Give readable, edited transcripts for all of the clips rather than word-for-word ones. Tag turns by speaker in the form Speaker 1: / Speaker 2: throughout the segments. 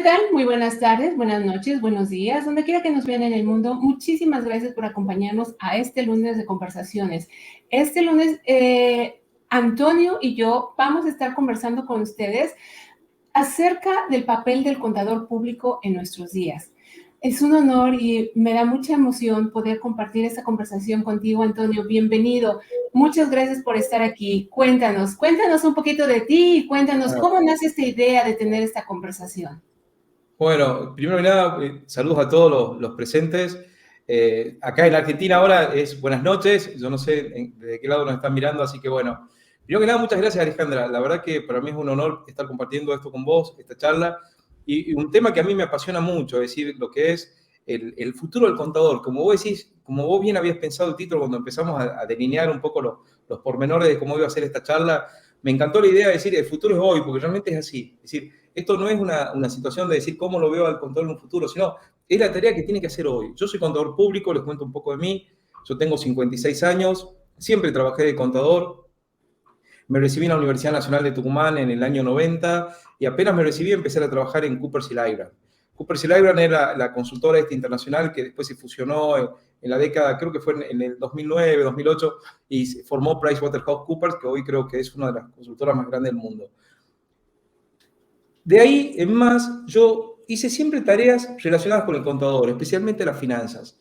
Speaker 1: tal? Muy buenas tardes, buenas noches, buenos días, donde quiera que nos vean en el mundo. Muchísimas gracias por acompañarnos a este lunes de conversaciones. Este lunes, Antonio y yo vamos a estar conversando con ustedes acerca del papel del contador público en nuestros días. Es un honor y me da mucha emoción poder compartir esta conversación contigo, Antonio. Bienvenido. Muchas gracias por estar aquí. Cuéntanos un poquito de ti y cuéntanos cómo nace esta idea de tener esta conversación.
Speaker 2: Bueno, primero que nada, saludos a todos los presentes. Acá en Argentina ahora es buenas noches, yo no sé de qué lado nos están mirando, así que bueno. Primero que nada, muchas gracias, Alejandra. La verdad que para mí es un honor estar compartiendo esto con vos, esta charla, y un tema que a mí me apasiona mucho, es decir, lo que es el futuro del contador. Como vos decís, como vos bien habías pensado el título cuando empezamos a delinear un poco los pormenores de cómo iba a ser esta charla, me encantó la idea de decir el futuro es hoy, porque realmente es así. Es decir, esto no es una situación de decir cómo lo veo al contador en un futuro, sino es la tarea que tiene que hacer hoy. Yo soy contador público, les cuento un poco de mí. Yo tengo 56 años, siempre trabajé de contador. Me recibí en la Universidad Nacional de Tucumán en el año 90 y apenas me recibí empecé a trabajar en Coopers & Lybrand. Coopers & Lybrand era la consultora internacional que después se fusionó en la década, creo que fue en el 2009, 2008, y se formó PricewaterhouseCoopers, que hoy creo que es una de las consultoras más grandes del mundo. De ahí en más, yo hice siempre tareas relacionadas con el contador, especialmente las finanzas.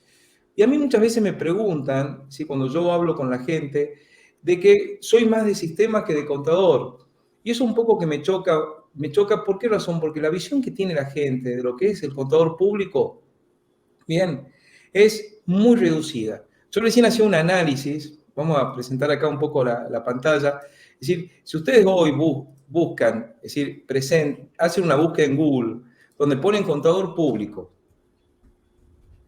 Speaker 2: Y a mí muchas veces me preguntan, ¿sí? Cuando yo hablo con la gente, de que soy más de sistema que de contador. Y eso un poco que me choca. Me choca, ¿por qué razón? Porque la visión que tiene la gente de lo que es el contador público, bien, es muy reducida. Yo recién hacía un análisis, vamos a presentar acá un poco la pantalla. Es decir, si ustedes hoy buscan, es decir, hacen una búsqueda en Google, donde ponen contador público,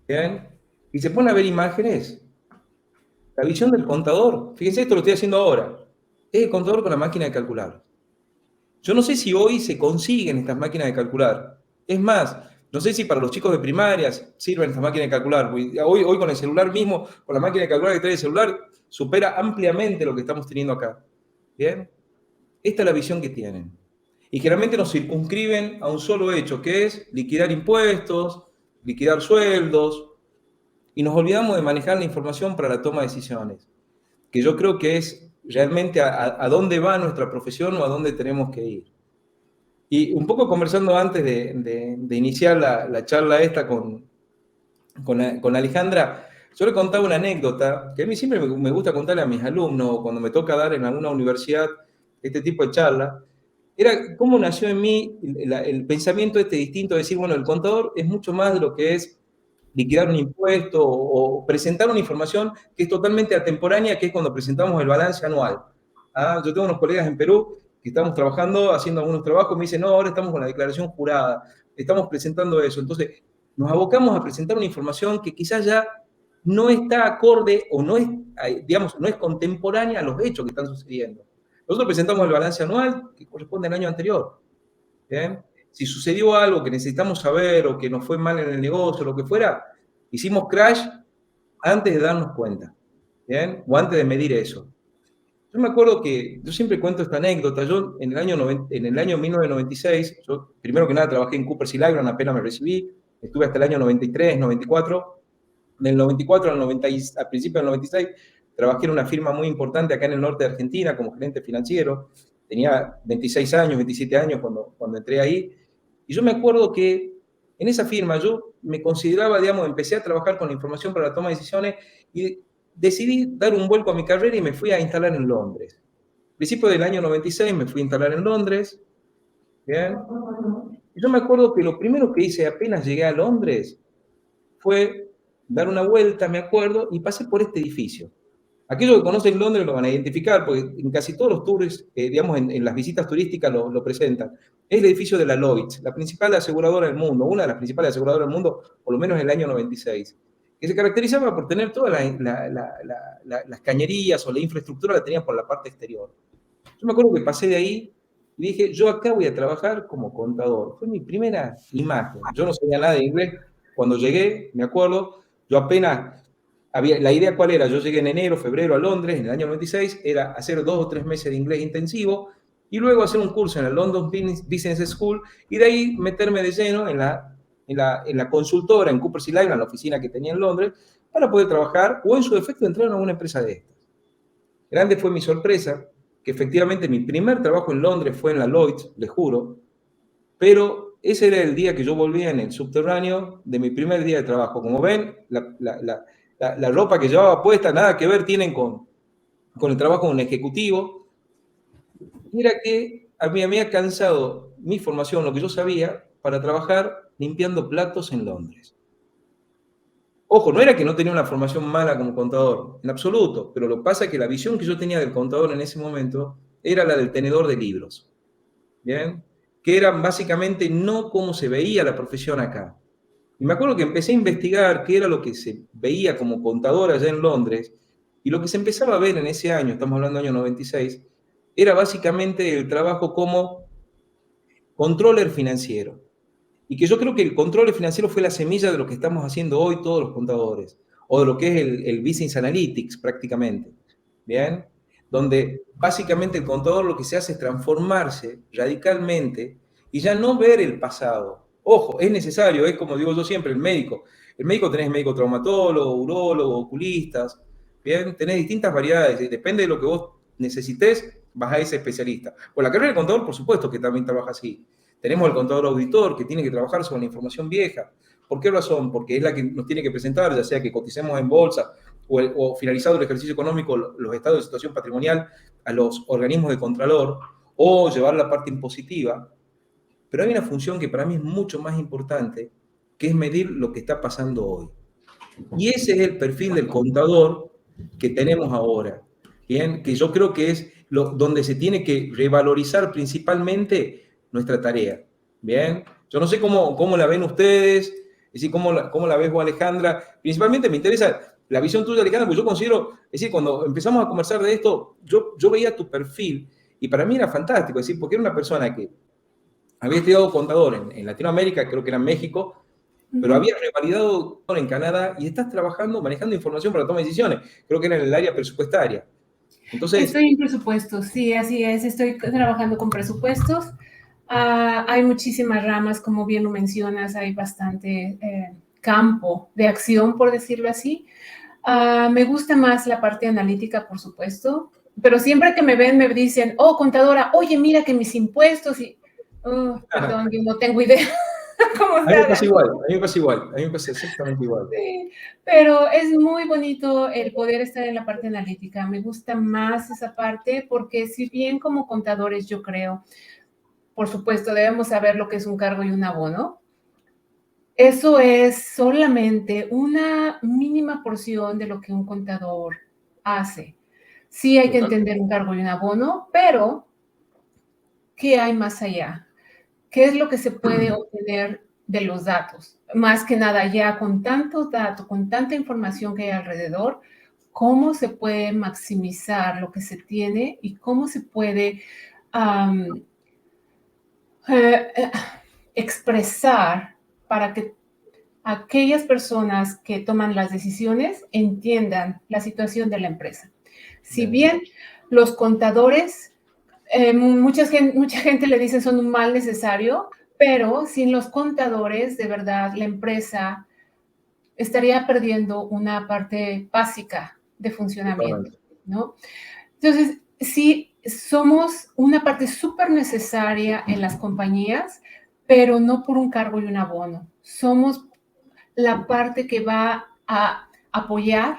Speaker 2: ¿bien? Y se ponen a ver imágenes, la visión del contador, fíjense, esto lo estoy haciendo ahora, es el contador con la máquina de calcular. Yo no sé si hoy se consiguen estas máquinas de calcular. Es más, no sé si para los chicos de primarias sirven estas máquinas de calcular. Hoy con el celular mismo, con la máquina de calcular que trae el celular, supera ampliamente lo que estamos teniendo acá. ¿Bien? Esta es la visión que tienen. Y generalmente nos circunscriben a un solo hecho, que es liquidar impuestos, liquidar sueldos, y nos olvidamos de manejar la información para la toma de decisiones, que yo creo que es realmente a dónde va nuestra profesión o a dónde tenemos que ir. Y un poco conversando antes de iniciar la charla esta con Alejandra, yo le contaba una anécdota que a mí siempre me gusta contarle a mis alumnos cuando me toca dar en alguna universidad este tipo de charla. Era cómo nació en mí el pensamiento este distinto de decir, bueno, el contador es mucho más de lo que es liquidar un impuesto o presentar una información que es totalmente atemporánea, que es cuando presentamos el balance anual. Yo tengo unos colegas en Perú que estamos trabajando, haciendo algunos trabajos, me dicen, no, ahora estamos con la declaración jurada, estamos presentando eso. Entonces, nos abocamos a presentar una información que quizás ya no está acorde o no es, digamos, no es contemporánea a los hechos que están sucediendo. Nosotros presentamos el balance anual que corresponde al año anterior. ¿Bien? Si sucedió algo que necesitamos saber o que nos fue mal en el negocio, lo que fuera, hicimos crash antes de darnos cuenta, ¿bien? O antes de medir eso. Yo me acuerdo que, yo siempre cuento esta anécdota, yo en el año 1996, yo primero que nada trabajé en Coopers & Lybrand, apenas me recibí, estuve hasta el año 93, 94, del 94 al principio del 96, trabajé en una firma muy importante acá en el norte de Argentina como gerente financiero, tenía 26 años, 27 años cuando entré ahí, y yo me acuerdo que en esa firma yo me consideraba, digamos, empecé a trabajar con la información para la toma de decisiones y decidí dar un vuelco a mi carrera y me fui a instalar en Londres. Al principio del año 96 me fui a instalar en Londres, ¿bien? Y yo me acuerdo que lo primero que hice apenas llegué a Londres fue dar una vuelta, me acuerdo, y pasé por este edificio. Aquellos que conocen Londres lo van a identificar, porque en casi todos los tours, digamos, en las visitas turísticas lo presentan. Es el edificio de la Lloyds, la principal aseguradora del mundo, una de las principales aseguradoras del mundo, por lo menos en el año 96, que se caracterizaba por tener todas las cañerías o la infraestructura la tenían por la parte exterior. Yo me acuerdo que pasé de ahí y dije, yo acá voy a trabajar como contador. Fue mi primera imagen. Yo no sabía nada de inglés. Cuando llegué, me acuerdo, yo apenas la idea cuál era, yo llegué en enero, febrero a Londres, en el año 96, era hacer 2 o 3 meses de inglés intensivo y luego hacer un curso en la London Business School y de ahí meterme de lleno en la consultora, en Coopers & Lybrand, en la oficina que tenía en Londres, para poder trabajar o en su defecto entrar en alguna empresa de estas. Grande fue mi sorpresa, que efectivamente mi primer trabajo en Londres fue en la Lloyds, les juro, pero ese era el día que yo volvía en el subterráneo de mi primer día de trabajo. Como ven, la ropa que llevaba puesta nada que ver tienen con el trabajo de un ejecutivo. Era que a mí me había cansado mi formación, lo que yo sabía, para trabajar limpiando platos en Londres. Ojo, no era que no tenía una formación mala como contador, en absoluto, pero lo que pasa es que la visión que yo tenía del contador en ese momento era la del tenedor de libros, ¿bien? Que era básicamente no cómo se veía la profesión acá. Y me acuerdo que empecé a investigar qué era lo que se veía como contador allá en Londres, y lo que se empezaba a ver en ese año, estamos hablando del año 96, era básicamente el trabajo como controller financiero. Y que yo creo que el control financiero fue la semilla de lo que estamos haciendo hoy todos los contadores, o de lo que es el Business Analytics prácticamente, ¿bien? Donde básicamente el contador lo que se hace es transformarse radicalmente y ya no ver el pasado. Ojo, es necesario, es como digo yo siempre, el médico. El médico tenés médico traumatólogo, urólogo, oculistas, ¿bien? Tenés distintas variedades, y depende de lo que vos necesites, vas a ese especialista. Por la carrera del contador, por supuesto que también trabaja así. Tenemos el contador auditor que tiene que trabajar sobre la información vieja. ¿Por qué razón? Porque es la que nos tiene que presentar, ya sea que coticemos en bolsa o finalizado el ejercicio económico, los estados de situación patrimonial a los organismos de contralor o llevar la parte impositiva. Pero hay una función que para mí es mucho más importante, que es medir lo que está pasando hoy. Y ese es el perfil del contador que tenemos ahora, ¿bien? Que yo creo que es donde se tiene que revalorizar principalmente nuestra tarea, ¿bien? Yo no sé cómo la ven ustedes, es decir, cómo la ves vos, Alejandra. Principalmente me interesa la visión tuya, Alejandra, porque yo considero, es decir, cuando empezamos a conversar de esto, yo veía tu perfil y para mí era fantástico, es decir, porque era una persona que había estudiado contador en Latinoamérica, creo que era en México, pero había revalidado en Canadá y estás trabajando, manejando información para tomar decisiones. Creo que era en el área presupuestaria. Entonces,
Speaker 1: Estoy en presupuestos, sí, así es. Estoy trabajando con presupuestos. Hay muchísimas ramas, como bien lo mencionas, hay bastante campo de acción, por decirlo así. Me gusta más la parte analítica, por supuesto, pero siempre que me ven me dicen, oh, contadora, oye, mira que mis impuestos y, perdón, yo no tengo idea cómo
Speaker 2: a
Speaker 1: se
Speaker 2: mí me
Speaker 1: haga.
Speaker 2: pasa igual, a mí me pasa igual, a mí me pasa exactamente igual.
Speaker 1: Sí, pero es muy bonito el poder estar en la parte analítica. Me gusta más esa parte porque si bien como contadores yo creo, por supuesto, debemos saber lo que es un cargo y un abono. Eso es solamente una mínima porción de lo que un contador hace. Sí hay que entender un cargo y un abono, pero ¿qué hay más allá? ¿Qué es lo que se puede obtener de los datos? Más que nada, ya con tantos datos, con tanta información que hay alrededor, ¿cómo se puede maximizar lo que se tiene y cómo se puede um, expresar para que aquellas personas que toman las decisiones entiendan la situación de la empresa? Si bien los contadores, mucha gente le dice son un mal necesario, pero sin los contadores, de verdad, la empresa estaría perdiendo una parte básica de funcionamiento, ¿no? Entonces, sí, somos una parte súper necesaria en las compañías, pero no por un cargo y un abono. Somos la parte que va a apoyar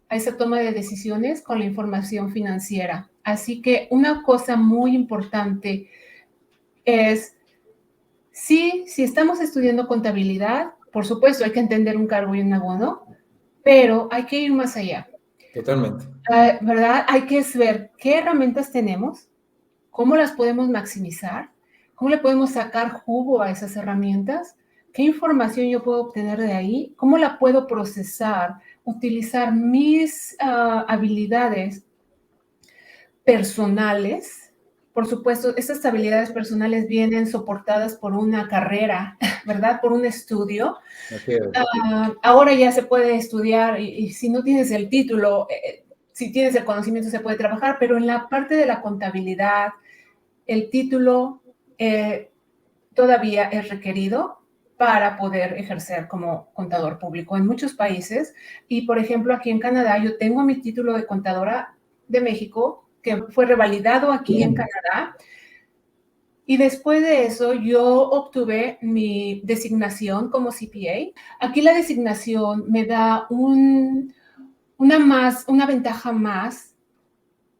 Speaker 1: a esa toma de decisiones con la información financiera. Así que una cosa muy importante es, sí, si estamos estudiando contabilidad, por supuesto hay que entender un cargo y un abono, pero hay que ir más allá.
Speaker 2: Totalmente.
Speaker 1: ¿Verdad? Hay que ver qué herramientas tenemos, cómo las podemos maximizar, cómo le podemos sacar jugo a esas herramientas, qué información yo puedo obtener de ahí, cómo la puedo procesar, utilizar mis habilidades personales. Por supuesto, estas habilidades personales vienen soportadas por una carrera, ¿verdad? Por un estudio. Ahora ya se puede estudiar y si no tienes el título, si tienes el conocimiento se puede trabajar, pero en la parte de la contabilidad, el título todavía es requerido para poder ejercer como contador público en muchos países. Y, por ejemplo, aquí en Canadá, yo tengo mi título de contadora de México, que fue revalidado aquí en Canadá. Y después de eso, yo obtuve mi designación como CPA. Aquí la designación me da una ventaja más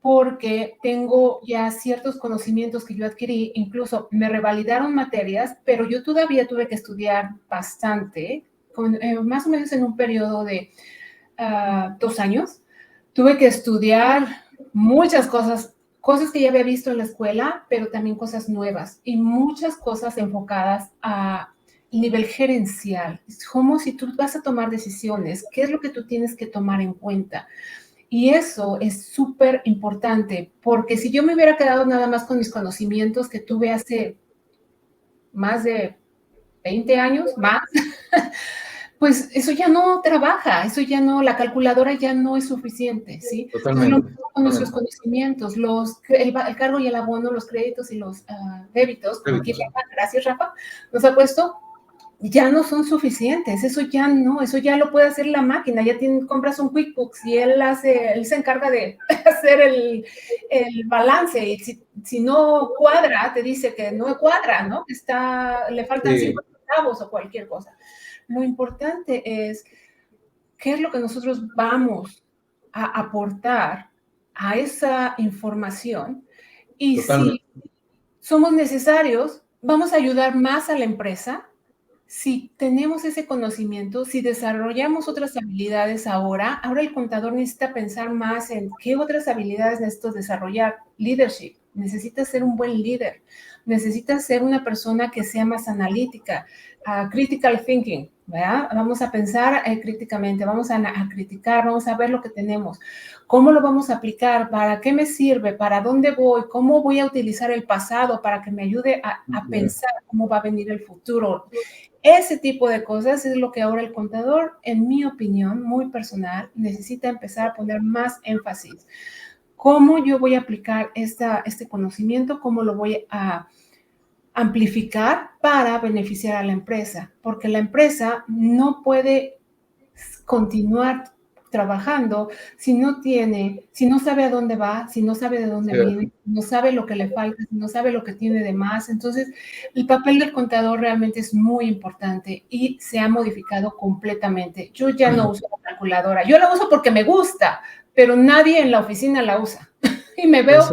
Speaker 1: porque tengo ya ciertos conocimientos que yo adquirí, incluso me revalidaron materias, pero yo todavía tuve que estudiar bastante, más o menos en un periodo de 2 años. Tuve que estudiar muchas cosas que ya había visto en la escuela, pero también cosas nuevas y muchas cosas enfocadas a nivel gerencial. Es como si tú vas a tomar decisiones, ¿qué es lo que tú tienes que tomar en cuenta? Y eso es súper importante, porque si yo me hubiera quedado nada más con mis conocimientos que tuve hace más de 20 años, más, pues eso ya no trabaja, eso ya no, la calculadora ya no es suficiente, ¿sí? Entonces, lo
Speaker 2: Totalmente.
Speaker 1: mismo con nuestros conocimientos, el cargo y el abono, los créditos y los débitos, como aquí, gracias Rafa, nos ha puesto, ya no son suficientes, eso ya no, eso ya lo puede hacer la máquina, ya compras un QuickBooks y él se encarga de hacer el balance, y si no cuadra, te dice que no cuadra, ¿no? Le faltan 5 centavos o cualquier cosa. Lo importante es qué es lo que nosotros vamos a aportar a esa información, y si somos necesarios, vamos a ayudar más a la empresa. Si tenemos ese conocimiento, si desarrollamos otras habilidades ahora el contador necesita pensar más en qué otras habilidades necesito desarrollar. Leadership, necesita ser un buen líder, necesita ser una persona que sea más analítica, critical thinking, ¿verdad? Vamos a pensar críticamente, vamos a criticar, vamos a ver lo que tenemos, cómo lo vamos a aplicar, para qué me sirve, para dónde voy, cómo voy a utilizar el pasado para que me ayude a pensar cómo va a venir el futuro. Ese tipo de cosas es lo que ahora el contador, en mi opinión, muy personal, necesita empezar a poner más énfasis. ¿Cómo yo voy a aplicar este conocimiento? ¿Cómo lo voy a amplificar para beneficiar a la empresa? Porque la empresa no puede continuar trabajando si no sabe a dónde va, si no sabe de dónde viene, no sabe lo que le falta, si no sabe lo que tiene de más. Entonces, el papel del contador realmente es muy importante y se ha modificado completamente. Yo ya no uso la calculadora. Yo la uso porque me gusta, pero nadie en la oficina la usa. Y me veo,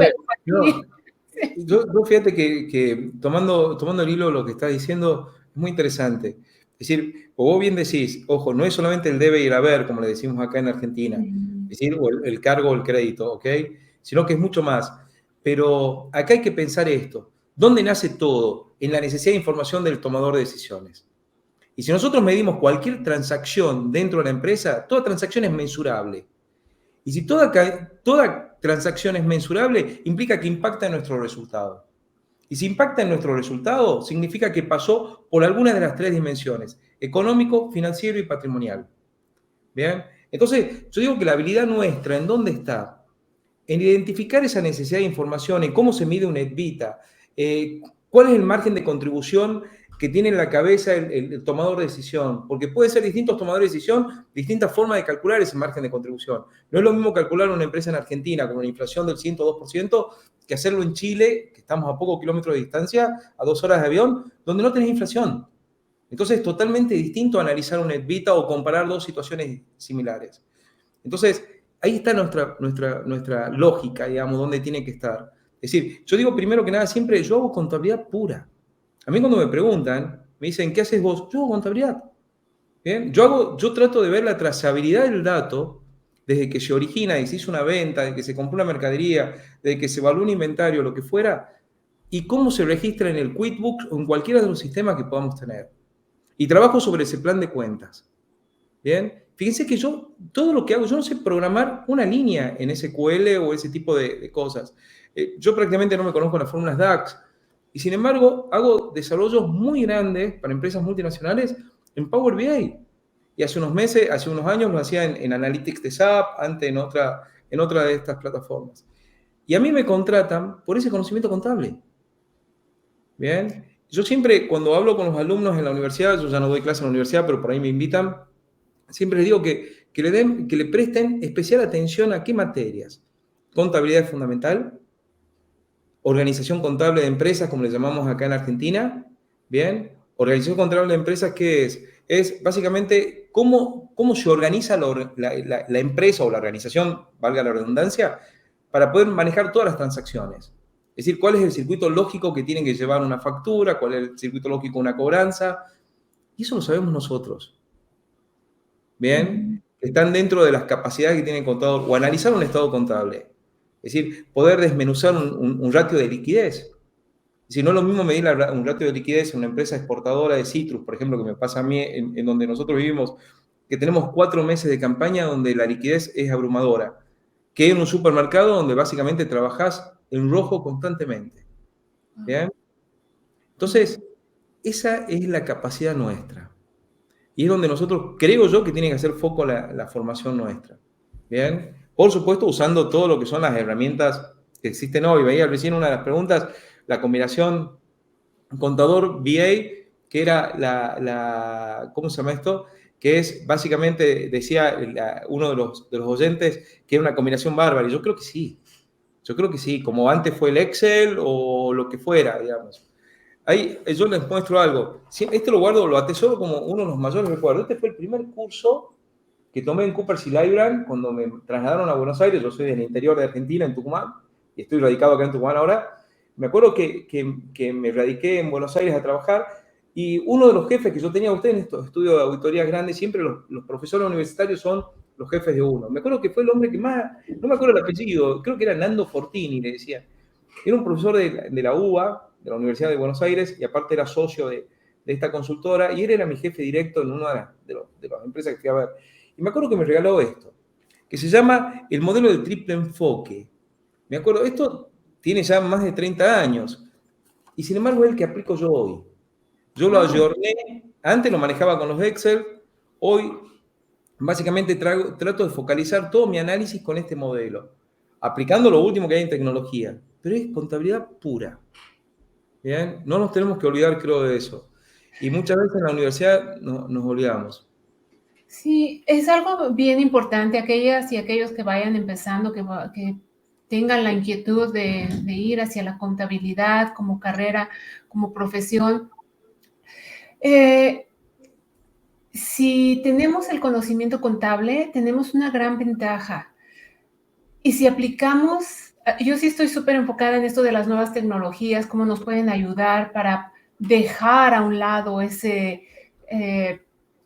Speaker 2: yo fíjate que tomando el hilo de lo que estás diciendo, es muy interesante. Es decir, vos bien decís, ojo, no es solamente el debe y el haber, como le decimos acá en Argentina, es decir, o el cargo o el crédito, ¿ok? Sino que es mucho más. Pero acá hay que pensar esto. ¿Dónde nace todo? En la necesidad de información del tomador de decisiones. Y si nosotros medimos cualquier transacción dentro de la empresa, toda transacción es mensurable. Y si toda transacción es mensurable, implica que impacta en nuestro resultado. Y si impacta en nuestro resultado, significa que pasó por alguna de las 3 dimensiones: económico, financiero y patrimonial. ¿Bien? Entonces, yo digo que la habilidad nuestra, ¿en dónde está? En identificar esa necesidad de información, en cómo se mide un EBITDA, cuál es el margen de contribución que tiene en la cabeza el tomador de decisión, porque puede ser distintos tomadores de decisión, distintas formas de calcular ese margen de contribución. No es lo mismo calcular una empresa en Argentina con una inflación del 102% que hacerlo en Chile, que estamos a pocos kilómetros de distancia, a 2 horas de avión, donde no tenés inflación. Entonces es totalmente distinto analizar un EBITDA o comparar 2 situaciones similares. Entonces, ahí está nuestra lógica, digamos, donde tiene que estar. Es decir, yo digo primero que nada siempre, yo hago contabilidad pura. A mí cuando me preguntan, me dicen, ¿qué haces vos? Yo hago contabilidad. ¿Bien? Yo trato de ver la trazabilidad del dato desde que se origina y se hizo una venta, desde que se compró una mercadería, desde que se evaluó un inventario, lo que fuera, y cómo se registra en el QuickBooks o en cualquiera de los sistemas que podamos tener. Y trabajo sobre ese plan de cuentas. ¿Bien? Fíjense que yo, todo lo que hago, yo no sé programar una línea en SQL o ese tipo de cosas. Yo prácticamente no me conozco las fórmulas DAX. Y sin embargo, hago desarrollos muy grandes para empresas multinacionales en Power BI. Y hace unos años lo hacía en Analytics de SAP, antes en otra de estas plataformas. Y a mí me contratan por ese conocimiento contable. Bien. Yo siempre, cuando hablo con los alumnos en la universidad, yo ya no doy clase en la universidad, pero por ahí me invitan, siempre les digo que le presten especial atención a qué materias. Contabilidad es fundamental, organización contable de empresas, como le llamamos acá en Argentina, ¿bien? Organización contable de empresas, ¿qué es? Es básicamente cómo se organiza la empresa o la organización, valga la redundancia, para poder manejar todas las transacciones. Es decir, cuál es el circuito lógico que tiene que llevar una factura, cuál es el circuito lógico de una cobranza, y eso lo sabemos nosotros,
Speaker 1: Ujú.
Speaker 2: ¿bien? Están dentro de las capacidades que tiene el contador, o analizar un estado contable. Es decir, poder desmenuzar un ratio de liquidez. Si no es lo mismo medir un ratio de liquidez en una empresa exportadora de citrus, por ejemplo, que me pasa a mí en donde nosotros vivimos, que tenemos 4 meses de campaña donde la liquidez es abrumadora, que en un supermercado donde básicamente trabajás en rojo constantemente. ¿Bien?
Speaker 1: Ujú.
Speaker 2: Entonces, esa es la capacidad nuestra. Y es donde nosotros, creo yo, que tiene que hacer foco la formación nuestra. ¿Bien? Por supuesto, usando todo lo que son las herramientas que existen hoy. Veía recién una de las preguntas, la combinación contador VA, que era ¿cómo se llama esto? Que es básicamente, decía uno de los oyentes, que era una combinación bárbara. Y yo creo que sí. Yo creo que sí, como antes fue el Excel o lo que fuera, digamos. Ahí yo les muestro algo. Este lo guardo, lo atesoro como uno de los mayores recuerdos. Este fue el primer curso que tomé en Coopers y Lybrand cuando me trasladaron a Buenos Aires. Yo soy del interior de Argentina, en Tucumán, y estoy radicado acá en Tucumán ahora. Me acuerdo que me radiqué en Buenos Aires a trabajar y uno de los jefes que yo tenía, usted en estos estudios de auditorías grandes, siempre los profesores universitarios son los jefes de uno. Me acuerdo que fue el hombre que más, no me acuerdo el apellido, creo que era Nando Fortini, le decía. Era un profesor de la UBA, de la Universidad de Buenos Aires, y aparte era socio de esta consultora, y él era mi jefe directo en una de las empresas que fui a ver. Y me acuerdo que me regaló esto, que se llama el modelo del triple enfoque. Me acuerdo, esto tiene ya más de 30 años, y sin embargo es el que aplico yo hoy. Yo lo
Speaker 1: Wow.
Speaker 2: ayorné, antes lo manejaba con los Excel, hoy básicamente trato de focalizar todo mi análisis con este modelo, aplicando lo último que hay en tecnología, pero es contabilidad pura. ¿Bien? No nos tenemos que olvidar, creo, de eso. Y muchas veces en la universidad nos olvidamos.
Speaker 1: Sí, es algo bien importante. Aquellas y aquellos que vayan empezando, que tengan la inquietud de ir hacia la contabilidad como carrera, como profesión. Eh, si tenemos el conocimiento contable, tenemos una gran ventaja. Y si aplicamos, yo sí estoy súper enfocada en esto de las nuevas tecnologías, cómo nos pueden ayudar para dejar a un lado ese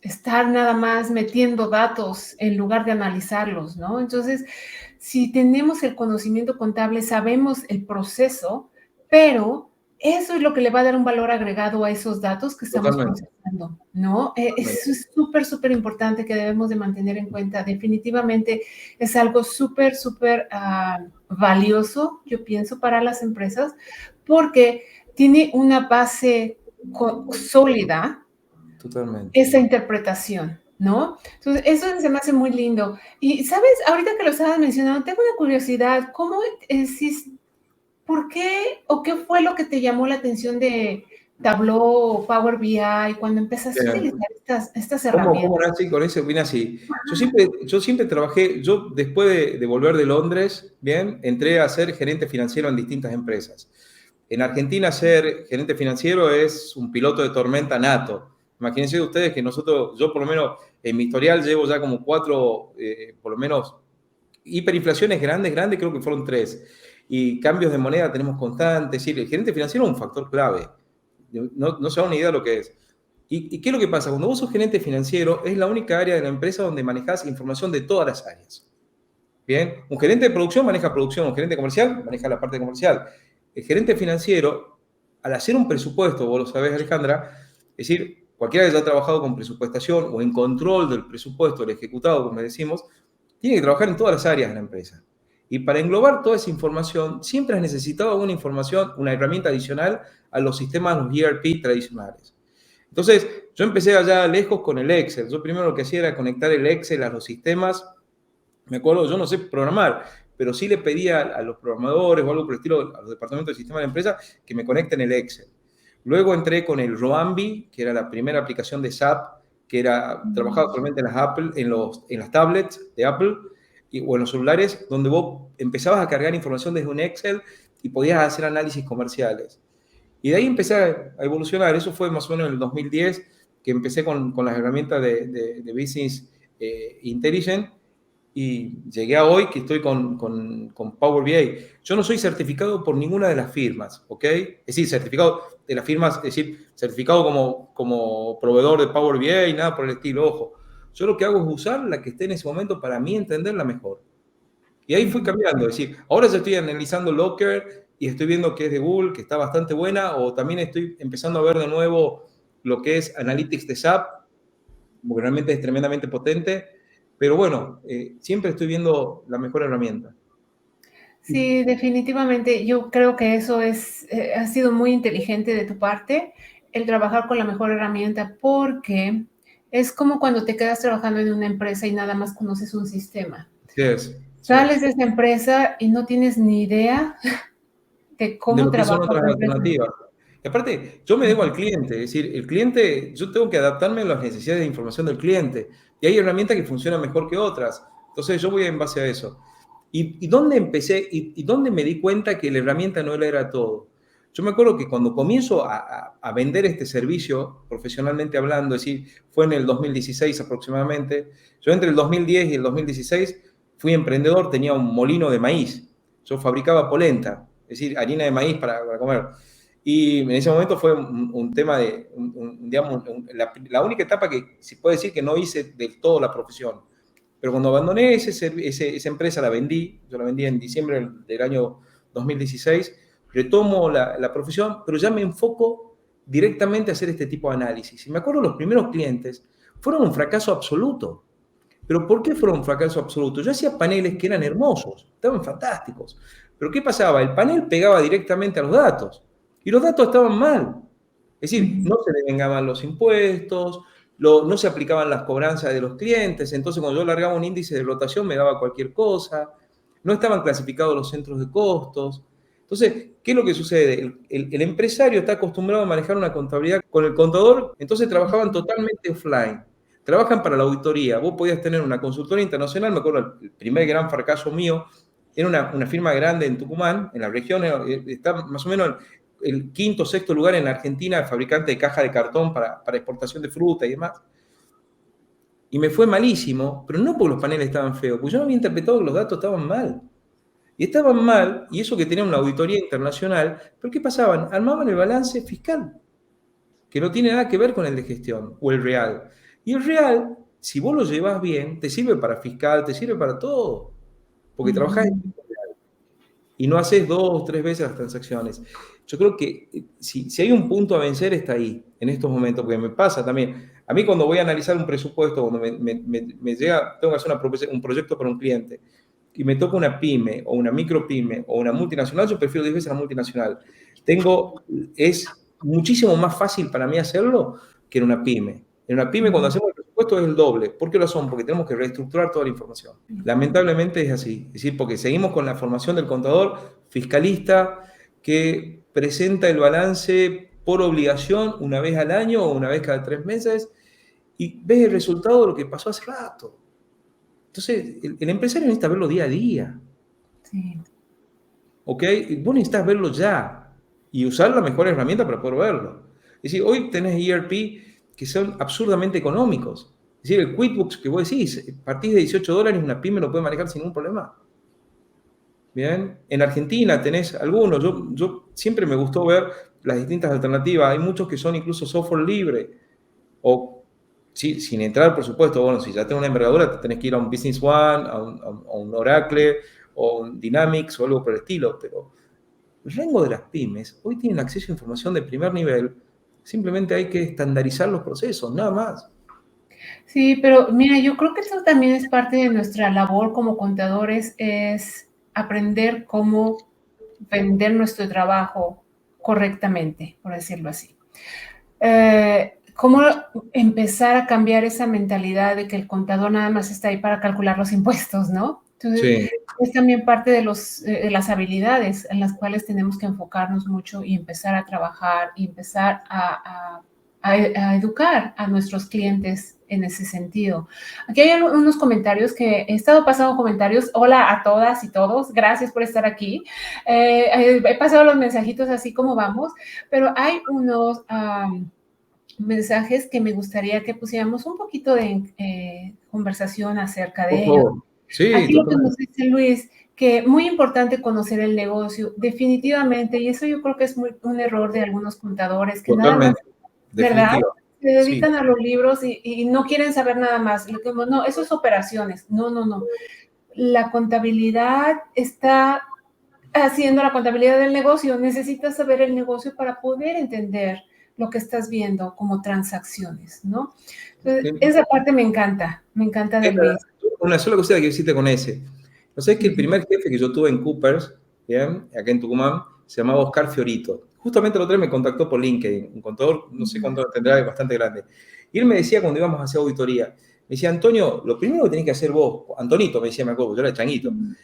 Speaker 1: estar nada más metiendo datos en lugar de analizarlos, ¿no? Entonces, si tenemos el conocimiento contable, sabemos el proceso, pero eso es lo que le va a dar un valor agregado a esos datos que estamos
Speaker 2: Totalmente.
Speaker 1: procesando, ¿no? Eso
Speaker 2: Totalmente.
Speaker 1: es súper, súper importante que debemos de mantener en cuenta. Definitivamente es algo súper, súper valioso, yo pienso, para las empresas, porque tiene una base sólida
Speaker 2: Totalmente.
Speaker 1: esa interpretación, ¿no? Entonces, eso se me hace muy lindo. Y, ¿sabes? Ahorita que lo estabas mencionando, tengo una curiosidad, ¿por qué o qué fue lo que te llamó la atención de Tableau o Power BI cuando empezaste a
Speaker 2: Bien.
Speaker 1: utilizar estas
Speaker 2: ¿Cómo
Speaker 1: herramientas?
Speaker 2: nací con eso? Vine así. Yo siempre trabajé, yo después de volver de Londres, bien, entré a ser gerente financiero en distintas empresas. En Argentina ser gerente financiero es un piloto de tormenta nato. Imagínense ustedes que yo por lo menos en mi historial llevo ya como 4, por lo menos, hiperinflaciones grandes, grandes, creo que fueron 3. Y cambios de moneda tenemos constantes. Es decir, el gerente financiero es un factor clave. No se da una idea de lo que es. ¿Y qué es lo que pasa? Cuando vos sos gerente financiero, es la única área de la empresa donde manejás información de todas las áreas. Bien, un gerente de producción, un gerente comercial maneja la parte comercial. El gerente financiero, al hacer un presupuesto, vos lo sabés, Alejandra, es decir, cualquiera que haya trabajado con presupuestación o en control del presupuesto, del ejecutado, como decimos, tiene que trabajar en todas las áreas de la empresa. Y para englobar toda esa información, siempre has necesitado una información, una herramienta adicional a los sistemas, los ERP tradicionales. Entonces, yo empecé allá lejos con el Excel. Yo primero lo que hacía era conectar el Excel a los sistemas. Me acuerdo, yo no sé programar, pero sí le pedía a los programadores o algo por el estilo, a los departamentos de sistema de la empresa, que me conecten el Excel. Luego entré con el Roambi, que era la primera aplicación de SAP, que era, trabajaba solamente en las, Apple, en las tablets de Apple o en los celulares, donde vos empezabas a cargar información desde un Excel y podías hacer análisis comerciales. Y de ahí empecé a evolucionar. Eso fue más o menos en el 2010, que empecé con las herramientas de Business Intelligence, y llegué a hoy que estoy con Power BI. Yo no soy certificado por ninguna de las firmas, ¿ok? Es decir, certificado de las firmas, es decir, certificado como proveedor de Power BI, nada por el estilo, ojo. Yo lo que hago es usar la que esté en ese momento para mí entenderla mejor. Y ahí fui cambiando, es decir, ahora ya estoy analizando Locker y estoy viendo que es de Google, que está bastante buena, o también estoy empezando a ver de nuevo lo que es Analytics de SAP, porque realmente es tremendamente potente, pero bueno, siempre estoy viendo la mejor herramienta.
Speaker 1: Sí, definitivamente. Yo creo que eso ha sido muy inteligente de tu parte, el trabajar con la mejor herramienta, porque es como cuando te quedas trabajando en una empresa y nada más conoces un sistema.
Speaker 2: Sí es, sí
Speaker 1: Sales
Speaker 2: es.
Speaker 1: de esa empresa y no tienes ni idea de
Speaker 2: De
Speaker 1: cómo
Speaker 2: lo que son
Speaker 1: trabaja
Speaker 2: otras
Speaker 1: otra empresa.
Speaker 2: alternativas. Y aparte, yo me debo al cliente, es decir, el cliente, yo tengo que adaptarme a las necesidades de información del cliente. Y hay herramientas que funcionan mejor que otras. Entonces yo voy en base a eso. ¿Y dónde empecé? ¿Y dónde me di cuenta que la herramienta no era todo? Yo me acuerdo que cuando comienzo a vender este servicio, profesionalmente hablando, es decir, fue en el 2016 aproximadamente, yo entre el 2010 y el 2016 fui emprendedor, tenía un molino de maíz, yo fabricaba polenta, es decir, harina de maíz para comer. Y en ese momento fue un tema de, digamos, la única etapa que se puede decir que no hice del todo la profesión. Pero cuando abandoné esa empresa, la vendí, yo la vendí en diciembre del año 2016, retomo la profesión, pero ya me enfoco directamente a hacer este tipo de análisis. Y me acuerdo los primeros clientes fueron un fracaso absoluto. ¿Pero por qué fueron un fracaso absoluto? Yo hacía paneles que eran hermosos, estaban fantásticos. Pero ¿qué pasaba? El panel pegaba directamente a los datos y los datos estaban mal. Es decir, no se devengaban los impuestos, no se aplicaban las cobranzas de los clientes, entonces cuando yo largaba un índice de rotación me daba cualquier cosa, no estaban clasificados los centros de costos. Entonces, ¿qué es lo que sucede? El empresario está acostumbrado a manejar una contabilidad con el contador, entonces trabajaban totalmente offline. Trabajan para la auditoría. Vos podías tener una consultora internacional, me acuerdo, el primer gran fracaso mío, era una firma grande en Tucumán, en la región, está más o menos el quinto o sexto lugar en Argentina, el fabricante de caja de cartón para exportación de fruta y demás. Y me fue malísimo, pero no porque los paneles estaban feos, porque yo no había interpretado que los datos estaban mal. Y estaban mal, y eso que tenía una auditoría internacional, pero ¿qué pasaban? Armaban el balance fiscal, que no tiene nada que ver con el de gestión o el real. Y el real, si vos lo llevas bien, te sirve para fiscal, te sirve para todo, porque trabajás en y no haces 2 o 3 veces las transacciones. Yo creo que si hay un punto a vencer está ahí, en estos momentos, porque me pasa también. A mí cuando voy a analizar un presupuesto, cuando me llega, tengo que hacer un proyecto para un cliente, y me toca una pyme, o una micro pyme, o una multinacional, yo prefiero 10 veces la multinacional. Es muchísimo más fácil para mí hacerlo que en una pyme. En una pyme, cuando hacemos el presupuesto, es el doble. ¿Por qué lo son? Porque tenemos que reestructurar toda la información. Lamentablemente es así. Es decir, porque seguimos con la formación del contador fiscalista que presenta el balance por obligación una vez al año o una vez cada 3 meses y ves el resultado de lo que pasó hace rato. Entonces, el empresario necesita verlo día a día.
Speaker 1: Sí.
Speaker 2: ¿Ok? Y vos necesitas verlo ya y usar la mejor herramienta para poder verlo. Es decir, hoy tenés ERP que son absurdamente económicos. Es decir, el QuickBooks que vos decís, a partir de $18 una pyme lo puede manejar sin ningún problema. Bien, en Argentina tenés algunos, yo siempre me gustó ver las distintas alternativas, hay muchos que son incluso software libre, o sí, sin entrar, por supuesto, bueno, si ya tenés una envergadura, te tenés que ir a un Business One, a un Oracle, o un Dynamics, o algo por el estilo, pero el rango de las pymes hoy tienen acceso a información de primer nivel, simplemente hay que estandarizar los procesos, nada más.
Speaker 1: Sí, pero mira, yo creo que eso también es parte de nuestra labor como contadores, es aprender cómo vender nuestro trabajo correctamente, por decirlo así. Cómo empezar a cambiar esa mentalidad de que el contador nada más está ahí para calcular los impuestos, ¿no? Entonces,
Speaker 2: Sí.
Speaker 1: es también parte de las habilidades en las cuales tenemos que enfocarnos mucho y empezar a trabajar y empezar a educar a nuestros clientes en ese sentido. Aquí hay unos comentarios que he estado pasando comentarios. Hola a todas y todos, gracias por estar aquí. He pasado los mensajitos así como vamos, pero hay unos mensajes que me gustaría que pusiéramos un poquito de conversación acerca
Speaker 2: Por
Speaker 1: de ellos.
Speaker 2: favor. Sí,
Speaker 1: Aquí lo que nos
Speaker 2: totalmente.
Speaker 1: dice Luis, que muy importante conocer el negocio, definitivamente, y eso yo creo que es un error de algunos contadores que nada más,
Speaker 2: Totalmente.
Speaker 1: ¿verdad?
Speaker 2: Definitiva.
Speaker 1: Se
Speaker 2: Sí.
Speaker 1: dedican a los libros y no quieren saber nada más. No, eso es operaciones. No, no, no. La contabilidad está haciendo la contabilidad del negocio. Necesitas saber el negocio para poder entender lo que estás viendo como transacciones, ¿no? Entonces, esa parte me encanta de Luis.
Speaker 2: Una sola cosa que hiciste con ese. ¿No sabes que el
Speaker 1: Ujú.
Speaker 2: primer jefe que yo tuve en Coopers, ¿bien? Acá en Tucumán, se llamaba Oscar Fiorito? Justamente el otro día me contactó por LinkedIn, un contador, no sé cuánto tendrá, es bastante grande. Y él me decía cuando íbamos a hacer auditoría, me decía, Antonio, lo primero que tenés que hacer vos, Antonito me decía, me acuerdo, yo era changuito, me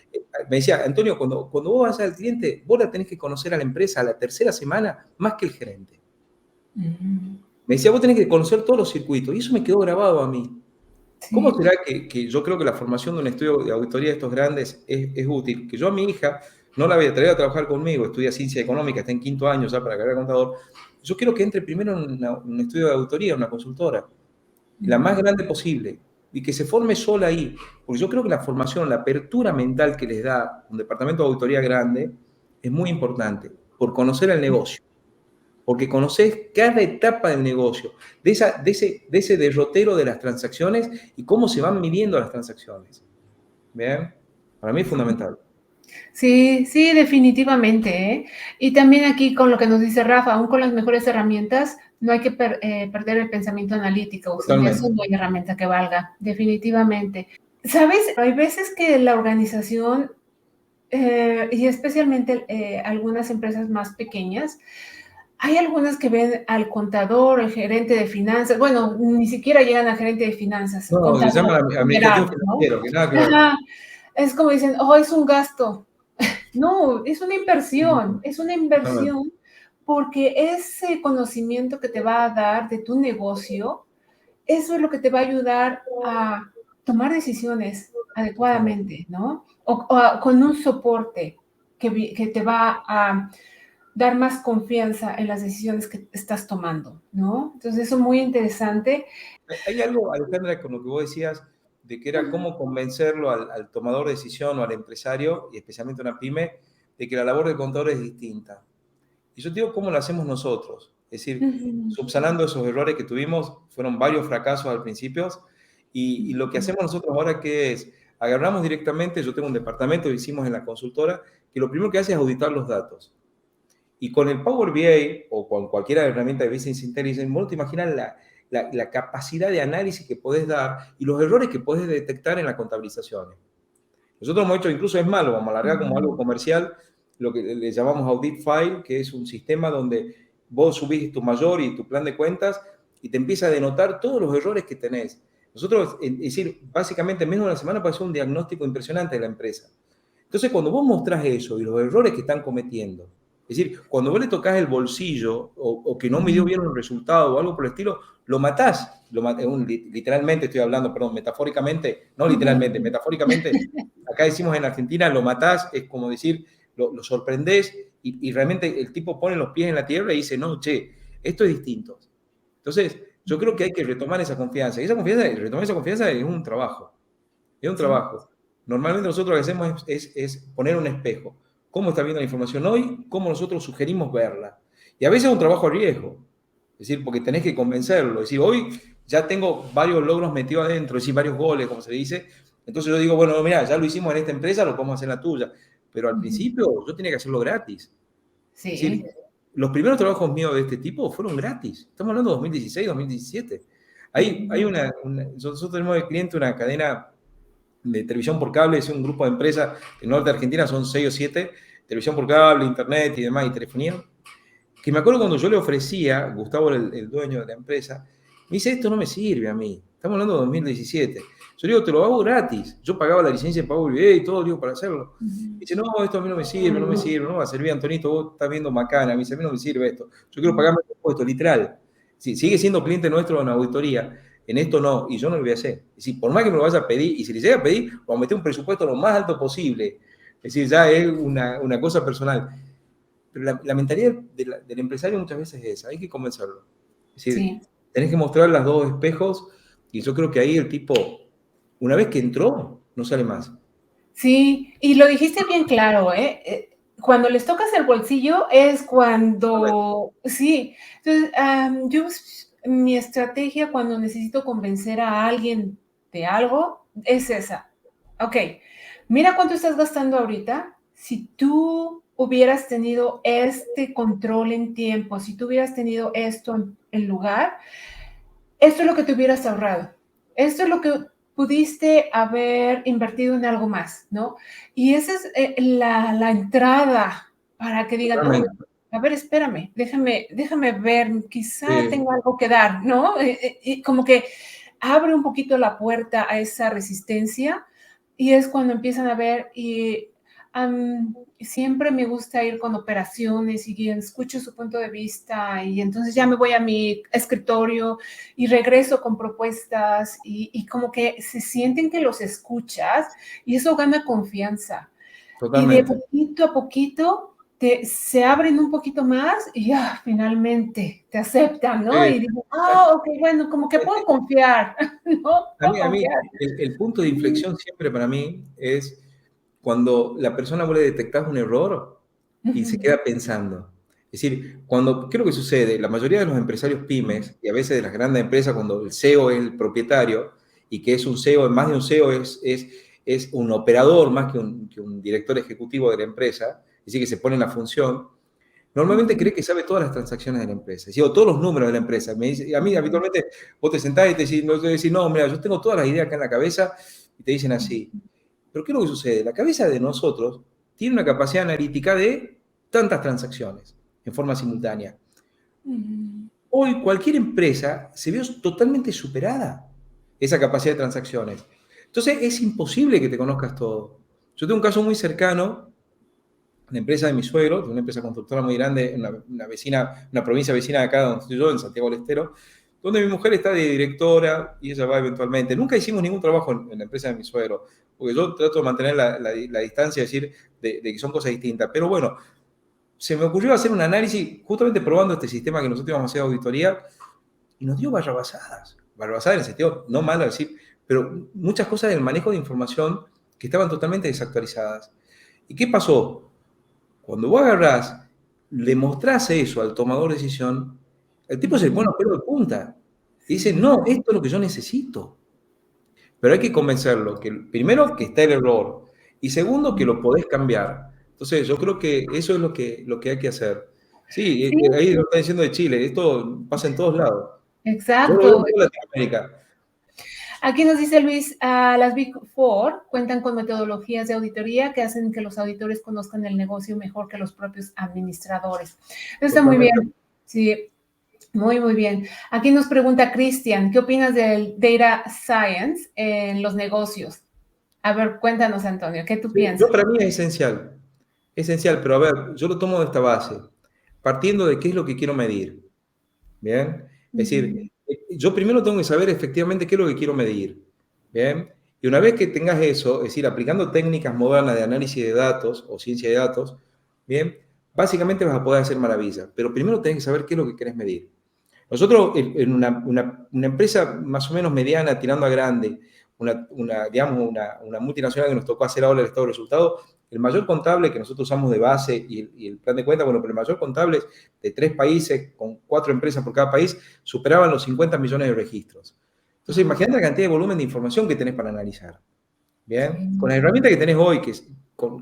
Speaker 2: decía, Antonio, cuando vos vas al cliente, vos la tenés que conocer a la empresa a la tercera semana más que el gerente. Me decía, vos tenés que conocer todos los circuitos, y eso me quedó grabado a mí. ¿Cómo
Speaker 1: Sí.
Speaker 2: será que yo creo que la formación de un estudio de auditoría de estos grandes es útil? Que yo a mi hija no la voy a traer a trabajar conmigo, estudia ciencia económica, está en 5º año ya para carrera de contador. Yo quiero que entre primero en un estudio de auditoría, una consultora, la más grande posible, y que se forme sola ahí. Porque yo creo que la formación, la apertura mental que les da un departamento de auditoría grande es muy importante, por conocer el negocio. Porque conoces cada etapa del negocio, de ese derrotero de las transacciones y cómo se van midiendo las transacciones. ¿Bien? Para mí es fundamental.
Speaker 1: Sí, sí, definitivamente, ¿eh? Y también aquí con lo que nos dice Rafa, aún con las mejores herramientas, no hay que perder el pensamiento analítico. Sin eso
Speaker 2: Totalmente.
Speaker 1: no hay herramienta que valga, definitivamente. ¿Sabes? Hay veces que la organización, y especialmente algunas empresas más pequeñas, hay algunas que ven al contador, el gerente de finanzas, bueno, ni siquiera llegan al gerente de finanzas,
Speaker 2: No, le
Speaker 1: contador
Speaker 2: llaman
Speaker 1: general,
Speaker 2: administrativo
Speaker 1: ¿no?
Speaker 2: financiero, que nada que ver.
Speaker 1: Ajá. Es como dicen, oh, es un gasto. No, es una
Speaker 2: Totalmente.
Speaker 1: inversión porque ese conocimiento que te va a dar de tu negocio, eso es lo que te va a ayudar a tomar decisiones
Speaker 2: Totalmente.
Speaker 1: adecuadamente, ¿no? Con un soporte que te va a dar más confianza en las decisiones que estás tomando, ¿no? Entonces, eso es muy interesante.
Speaker 2: Hay algo, Alejandra, con lo que vos decías, de que era cómo convencerlo al tomador de decisión o al empresario, y especialmente a una pyme, de que la labor del contador es distinta. Y yo te digo cómo lo hacemos nosotros. Es decir,
Speaker 1: Ujú,
Speaker 2: subsanando esos errores que tuvimos, fueron varios fracasos al principio, y lo que
Speaker 1: ujú,
Speaker 2: hacemos nosotros ahora que es, agarramos directamente, yo tengo un departamento que hicimos en la consultora, que lo primero que hace es auditar los datos. Y con el Power BI o con cualquier herramienta de Business Intelligence, vos no te imaginas la capacidad de análisis que podés dar y los errores que podés detectar en la contabilización. Nosotros hemos hecho, incluso es malo, vamos a alargar como algo comercial, lo que le llamamos Audit File, que es un sistema donde vos subís tu mayor y tu plan de cuentas y te empieza a denotar todos los errores que tenés. Nosotros, es decir, básicamente en menos de una semana pasó un diagnóstico impresionante de la empresa. Entonces, cuando vos mostrás eso y los errores que están cometiendo, es decir, cuando vos le tocas el bolsillo o que no midió
Speaker 1: ujú.
Speaker 2: bien un resultado o algo por el estilo, lo matás. Literalmente estoy hablando, perdón, metafóricamente, no literalmente,
Speaker 1: Ujú.
Speaker 2: metafóricamente, acá decimos en Argentina, lo matás, es como decir, lo sorprendés y realmente el tipo pone los pies en la tierra y dice, no, che, esto es distinto. Entonces, yo creo que hay que retomar esa confianza. Y retomar esa confianza es un trabajo. Es un
Speaker 1: Sí.
Speaker 2: trabajo. Normalmente nosotros lo que hacemos es poner un espejo. ¿Cómo está viendo la información hoy? ¿Cómo nosotros sugerimos verla? Y a veces es un trabajo a riesgo. Es decir, porque tenés que convencerlo. Es decir, hoy ya tengo varios logros metidos adentro, es decir, varios goles, como se dice. Entonces yo digo, bueno, mira, ya lo hicimos en esta empresa, lo podemos hacer en la tuya. Pero al
Speaker 1: Ujú.
Speaker 2: principio yo tenía que hacerlo gratis. Es
Speaker 1: Sí.
Speaker 2: decir, los primeros trabajos míos de este tipo fueron gratis. Estamos hablando de 2016, 2017.
Speaker 1: Ujú.
Speaker 2: Nosotros tenemos de cliente una cadena de televisión por cable, es un grupo de empresas del norte de Argentina, son 6 o 7, televisión por cable, internet y demás, y telefonía, que me acuerdo cuando yo le ofrecía, Gustavo, el dueño de la empresa, me dice, esto no me sirve a mí, estamos hablando de 2017, Yo digo, te lo hago gratis. Yo pagaba la licencia de Power BI y todo, digo, para hacerlo.
Speaker 1: Ujú.
Speaker 2: Dice, no, esto a mí no me sirve, no me sirve, no va a servir, Antonito, vos estás viendo macana. Me dice, a mí no me sirve esto. Yo quiero pagarme el impuesto, literal. Sí, sigue siendo cliente nuestro en auditoría, en esto no, y yo no lo voy a hacer. Es decir, por más que me lo vaya a pedir, y si le llega a pedir, vamos a meter un presupuesto lo más alto posible. Es decir, ya es una cosa personal. Pero la mentalidad del empresario muchas veces es esa, hay que convencerlo. Es decir,
Speaker 1: Sí.
Speaker 2: tenés que mostrar los dos espejos, y yo creo que ahí el tipo, una vez que entró, no sale más.
Speaker 1: Sí, y lo dijiste bien claro, ¿eh? Cuando les tocas el bolsillo es cuando, sí. Entonces, mi estrategia cuando necesito convencer a alguien de algo es esa. Ok, mira cuánto estás gastando ahorita. Si tú hubieras tenido este control en tiempo, si tú hubieras tenido esto en lugar, esto es lo que te hubieras ahorrado. Esto es lo que pudiste haber invertido en algo más, ¿no? Y esa es la entrada para que digan, oh,
Speaker 2: Totalmente.
Speaker 1: a ver, espérame, déjame ver, quizá
Speaker 2: Sí,
Speaker 1: tengo algo que dar, ¿no? Y como que abre un poquito la puerta a esa resistencia y es cuando empiezan a ver y siempre me gusta ir con operaciones y escucho su punto de vista y entonces ya me voy a mi escritorio y regreso con propuestas y como que se sienten que los escuchas y eso gana confianza. Y de
Speaker 2: totalmente.
Speaker 1: poquito a poquito se abren un poquito más y ya finalmente te aceptan, ¿no?
Speaker 2: Sí.
Speaker 1: Y digo, ah, ok, bueno, como que puedo confiar, ¿no? Puedo
Speaker 2: A mí
Speaker 1: confiar.
Speaker 2: el punto de
Speaker 1: Sí.
Speaker 2: inflexión siempre para mí es cuando la persona vuelve a detectar un error y se
Speaker 1: Ujú.
Speaker 2: queda pensando. Es decir, ¿qué es lo que sucede? La mayoría de los empresarios pymes y a veces de las grandes empresas, cuando el CEO es el propietario y que es un CEO, más de un CEO es un operador más que un director ejecutivo de la empresa, es decir, que se pone en la función, normalmente
Speaker 1: Ujú.
Speaker 2: cree que sabe todas las transacciones de la empresa, es decir, o todos los números de la empresa. A mí habitualmente vos te sentás y te decís, no, mira, yo tengo todas las ideas acá en la cabeza y te dicen así. Pero ¿qué es lo que sucede? La cabeza de nosotros tiene una capacidad analítica de tantas transacciones en forma simultánea.
Speaker 1: Ujú.
Speaker 2: Hoy cualquier empresa se ve totalmente superada esa capacidad de transacciones. Entonces es imposible que te conozcas todo. Yo tengo un caso muy cercano, una empresa de mi suegro, de una empresa constructora muy grande, una provincia vecina de acá donde estoy yo, en Santiago del Estero, donde mi mujer está de directora y ella va eventualmente. Nunca hicimos ningún trabajo en la empresa de mi suegro, porque yo trato de mantener la distancia, es decir, de que son cosas distintas. Pero bueno, se me ocurrió hacer un análisis justamente probando este sistema que nosotros íbamos a hacer auditoría y nos dio barrabasadas. Barrabasadas en el sentido, no malo decir, pero muchas cosas del manejo de información que estaban totalmente desactualizadas. ¿Y qué pasó? Cuando vos agarrás, le mostrás eso al tomador de decisión, el tipo se pone
Speaker 1: Ujú.
Speaker 2: los pelos de punta y dice,
Speaker 1: Sí.
Speaker 2: no, esto es lo que yo necesito. Pero hay que convencerlo, que primero que está el error y segundo que lo podés cambiar. Entonces yo creo que eso es lo que hay que hacer. Sí,
Speaker 1: Sí,
Speaker 2: ahí lo está diciendo de Chile, esto pasa en todos lados. Yo lo veo en
Speaker 1: exacto.
Speaker 2: toda Latinoamérica.
Speaker 1: Aquí nos dice Luis, las Big Four cuentan con metodologías de auditoría que hacen que los auditores conozcan el negocio mejor que los propios administradores. Eso está muy
Speaker 2: Totalmente.
Speaker 1: bien. Sí, muy, muy bien. Aquí nos pregunta Cristian, ¿qué opinas del data science en los negocios? A ver, cuéntanos, Antonio, ¿qué tú
Speaker 2: Sí, yo
Speaker 1: piensas?
Speaker 2: para mí es esencial, pero a ver, yo lo tomo de esta base, partiendo de qué es lo que quiero medir. ¿Bien? Es
Speaker 1: Ujú.
Speaker 2: decir, yo primero tengo que saber efectivamente qué es lo que quiero medir. ¿Bien? Y una vez que tengas eso, es decir, aplicando técnicas modernas de análisis de datos o ciencia de datos, ¿bien? Básicamente vas a poder hacer maravillas, pero primero tenés que saber qué es lo que querés medir. Nosotros en una empresa más o menos mediana, tirando a grande, digamos, una multinacional que nos tocó hacer ahora el estado de resultados, el mayor contable que nosotros usamos de base y el plan de cuenta, bueno, pero el mayor contable de 3 países, con 4 empresas por cada país, superaban los 50 millones de registros. Entonces,
Speaker 1: Ajá.
Speaker 2: imagínate la cantidad de volumen de información que tenés para analizar. ¿Bien? Con
Speaker 1: Sí.
Speaker 2: las herramientas que tenés hoy,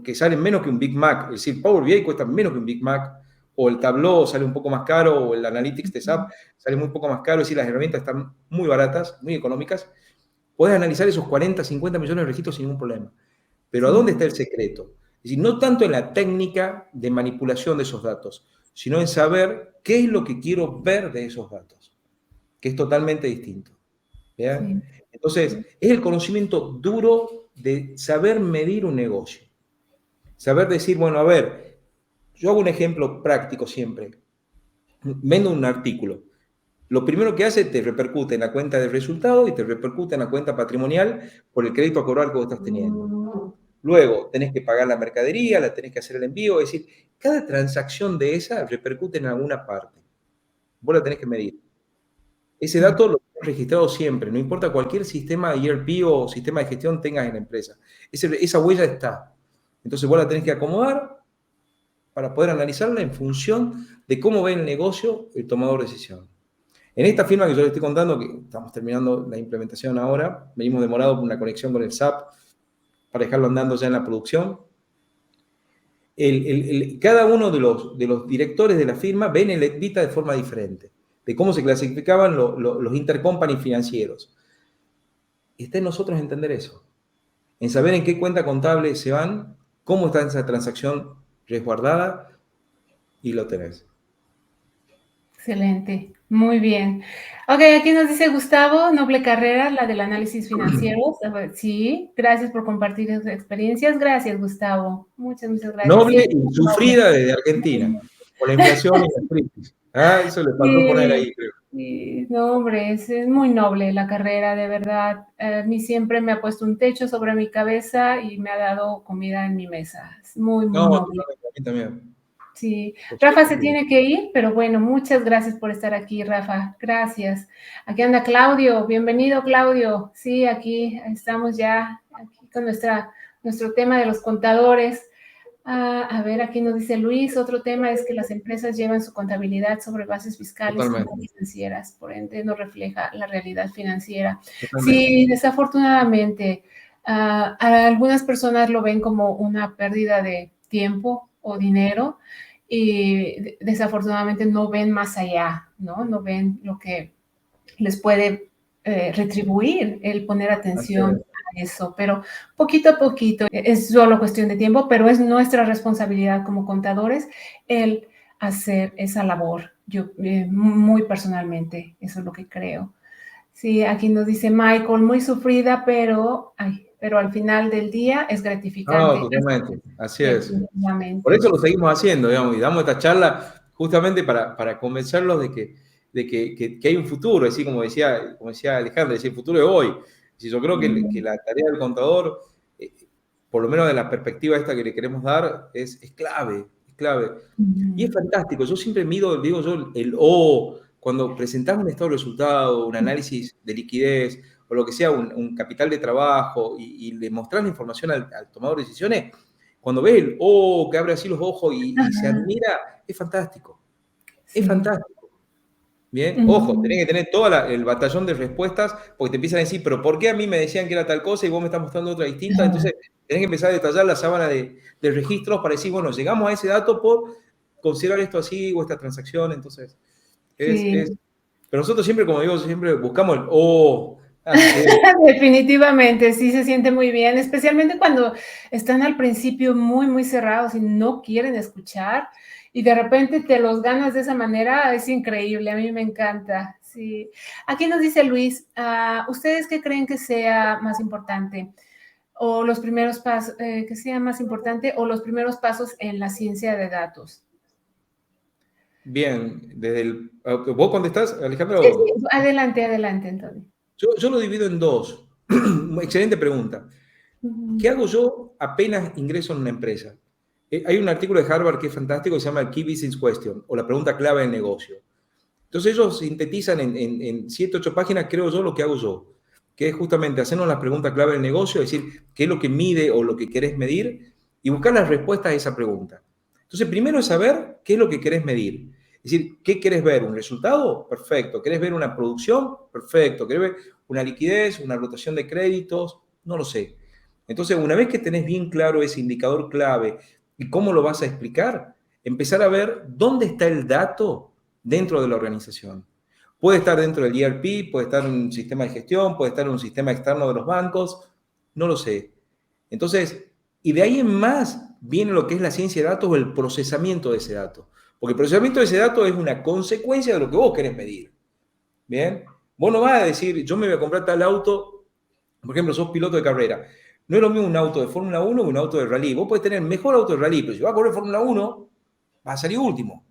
Speaker 2: que salen menos que un Big Mac, es decir, Power BI cuesta menos que un Big Mac, o el Tableau sale un poco más caro, o el Analytics de SAP sale muy poco más caro, es decir, las herramientas están muy baratas, muy económicas, podés analizar esos 40, 50 millones de registros sin ningún problema. Pero ¿a dónde
Speaker 1: Sí.
Speaker 2: está el secreto? Es decir, no tanto en la técnica de manipulación de esos datos, sino en saber qué es lo que quiero ver de esos datos, que es totalmente distinto. ¿bien?
Speaker 1: Sí,
Speaker 2: Entonces, es el conocimiento duro de saber medir un negocio. Saber decir, bueno, a ver, yo hago un ejemplo práctico siempre. Vendo un artículo. Lo primero que hace te repercute en la cuenta de resultado y te repercute en la cuenta patrimonial por el crédito a cobrar que vos estás teniendo. Luego tenés que pagar la mercadería, la tenés que hacer el envío, es decir, cada transacción de esa repercute en alguna parte. Vos la tenés que medir. Ese
Speaker 1: sí,
Speaker 2: dato lo tenés registrado siempre, no importa cualquier sistema ERP o sistema de gestión tengas en la empresa. Esa huella está. Entonces vos la tenés que acomodar para poder analizarla en función de cómo ve el negocio el tomador de decisión. En esta firma que yo les estoy contando, que estamos terminando la implementación ahora, venimos demorado por una conexión con el SAP para dejarlo andando ya en la producción. Cada uno de los directores de la firma ven el EBITDA de forma diferente, de cómo se clasificaban los intercompany financieros. Y está en nosotros entender eso, en saber en qué cuenta contable se van, cómo está esa transacción resguardada y lo tenés.
Speaker 1: excelente, muy bien. Ok, aquí nos dice Gustavo, noble carrera, la del análisis financiero. Sí, gracias por compartir esas experiencias. Gracias, Gustavo. Muchas, muchas gracias.
Speaker 2: Noble
Speaker 1: Siempre
Speaker 2: y
Speaker 1: noble.
Speaker 2: sufrida desde Argentina, por la inflación y la crisis. Ah, eso le faltó poner
Speaker 1: Sí,
Speaker 2: ahí, creo.
Speaker 1: sí, no, hombre, es muy noble la carrera, de verdad. A mí siempre me ha puesto un techo sobre mi cabeza y me ha dado comida en mi mesa. Es muy, muy
Speaker 2: No,
Speaker 1: noble.
Speaker 2: totalmente, a mí también.
Speaker 1: Sí,
Speaker 2: Por
Speaker 1: Rafa
Speaker 2: suerte
Speaker 1: se
Speaker 2: que-
Speaker 1: tiene que ir, pero bueno, muchas gracias por estar aquí, Rafa. Gracias. Aquí anda Claudio. Bienvenido, Claudio. Sí, aquí estamos ya aquí con nuestro tema de los contadores. A ver, aquí nos dice Luis, otro tema es que las empresas llevan su contabilidad sobre bases fiscales y no
Speaker 2: Totalmente,
Speaker 1: financieras, por ende no refleja la realidad financiera.
Speaker 2: totalmente.
Speaker 1: Sí, desafortunadamente, algunas personas lo ven como una pérdida de tiempo o dinero y desafortunadamente no ven más allá, ¿no? No ven lo que les puede retribuir el poner
Speaker 2: Así
Speaker 1: atención
Speaker 2: es.
Speaker 1: a eso, pero poquito a poquito, es solo cuestión de tiempo, pero es nuestra responsabilidad como contadores el hacer esa labor. Yo muy personalmente, eso es lo que creo. Sí, aquí nos dice Michael, muy sufrida, pero al final del día es
Speaker 2: No,
Speaker 1: gratificante.
Speaker 2: totalmente, así es. Por
Speaker 1: Definitivamente.
Speaker 2: eso lo seguimos haciendo, digamos, y damos esta charla justamente para convencerlos que hay un futuro, así como decía Alejandra, el futuro es hoy. Si yo creo que la tarea del contador, eh, por lo menos de la perspectiva esta que le queremos dar, es clave, es clave. Y es fantástico, yo siempre mido, digo yo, el O, cuando presentás un estado de resultado, un análisis de liquidez, o lo que sea, un capital de trabajo, y le mostrás la información al tomador de decisiones, cuando ves el O que abre así los ojos y se
Speaker 1: Ajá,
Speaker 2: admira, es fantástico, es
Speaker 1: sí.
Speaker 2: fantástico. Bien, ojo, tenés
Speaker 1: Ujú.
Speaker 2: que tener todo el batallón de respuestas porque te empiezan a decir, pero ¿por qué a mí me decían que era tal cosa y vos me estás mostrando otra distinta?
Speaker 1: Ajá,
Speaker 2: Entonces, tenés que empezar a detallar la sábana de registros para decir, bueno, llegamos a ese dato por considerar esto así o esta transacción. Entonces,
Speaker 1: sí.
Speaker 2: pero nosotros siempre, como digo, siempre buscamos el,
Speaker 1: Definitivamente, sí se siente muy bien, especialmente cuando están al principio muy, muy cerrados y no quieren escuchar y de repente te los ganas de esa manera, es increíble, a mí me encanta. Sí. Aquí nos dice Luis, ¿ustedes qué creen que sea más importante? O los primeros pasos, que sea más importante o los primeros pasos en la ciencia de datos.
Speaker 2: bien, ¿vos contestás,
Speaker 1: Sí, sí,
Speaker 2: Alejandro?
Speaker 1: adelante, adelante, Antonio.
Speaker 2: Yo lo divido en dos. Excelente pregunta. ¿Qué
Speaker 1: Ujú.
Speaker 2: hago yo apenas ingreso en una empresa? Hay un artículo de Harvard que es fantástico que se llama el Key Business Question o la pregunta clave del negocio. Entonces ellos sintetizan en 7, 8 páginas, creo yo, lo que hago yo, que es justamente hacernos la pregunta clave del negocio, es decir, qué es lo que mide o lo que querés medir y buscar las respuestas a esa pregunta. Entonces, primero es saber qué es lo que querés medir. Es decir, ¿qué querés ver? ¿Un resultado? Perfecto. ¿Querés ver una producción? Perfecto. ¿Querés ver una liquidez, una rotación de créditos? No lo sé. Entonces, una vez que tenés bien claro ese indicador clave y cómo lo vas a explicar, empezar a ver dónde está el dato dentro de la organización. Puede estar dentro del ERP, puede estar en un sistema de gestión, puede estar en un sistema externo de los bancos, no lo sé. Entonces, y de ahí en más viene lo que es la ciencia de datos o el procesamiento de ese dato. Porque el procesamiento de ese dato es una consecuencia de lo que vos querés medir. ¿Bien? Vos no vas a decir, yo me voy a comprar tal auto, por ejemplo, sos piloto de carrera. No es lo mismo un auto de Fórmula 1 que un auto de rally. Vos podés tener el mejor auto de rally, pero si vas a correr Fórmula 1, vas a salir último.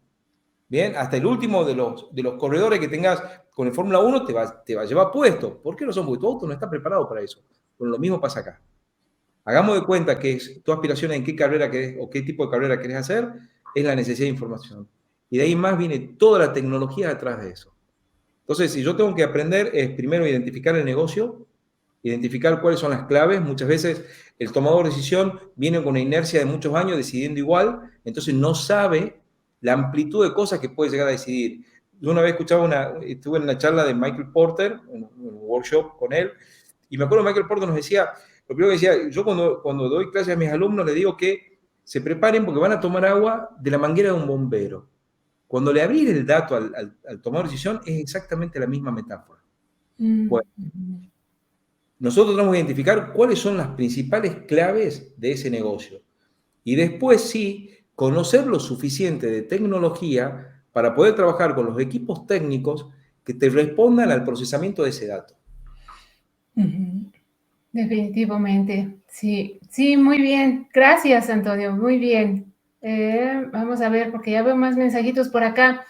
Speaker 2: Bien, hasta el último de los corredores que tengas con el Fórmula 1 te va a llevar puesto. ¿Por qué no son? Porque tu auto no está preparado para eso. Bueno, lo mismo pasa acá. Hagamos de cuenta que tu aspiración en qué carrera querés o qué tipo de carrera querés hacer es la necesidad de información. Y de ahí más viene toda la tecnología detrás de eso. Entonces, si yo tengo que aprender es primero identificar el negocio, identificar cuáles son las claves. Muchas veces el tomador de decisión viene con una inercia de muchos años decidiendo igual, entonces no sabe la amplitud de cosas que puede llegar a decidir. Yo una vez estuve en una charla de Michael Porter, un workshop con él, y me acuerdo que Michael Porter nos decía, lo primero que decía, yo cuando doy clases a mis alumnos les digo que se preparen porque van a tomar agua de la manguera de un bombero. Cuando le abrís el dato al tomar decisión, es exactamente la misma metáfora. Bueno, nosotros tenemos que identificar cuáles son las principales claves de ese negocio. Y después sí, conocer lo suficiente de tecnología para poder trabajar con los equipos técnicos que te respondan al procesamiento de ese dato.
Speaker 1: Definitivamente, sí, sí, muy bien. Gracias, Antonio, muy bien. Vamos a ver, porque ya veo más mensajitos por acá.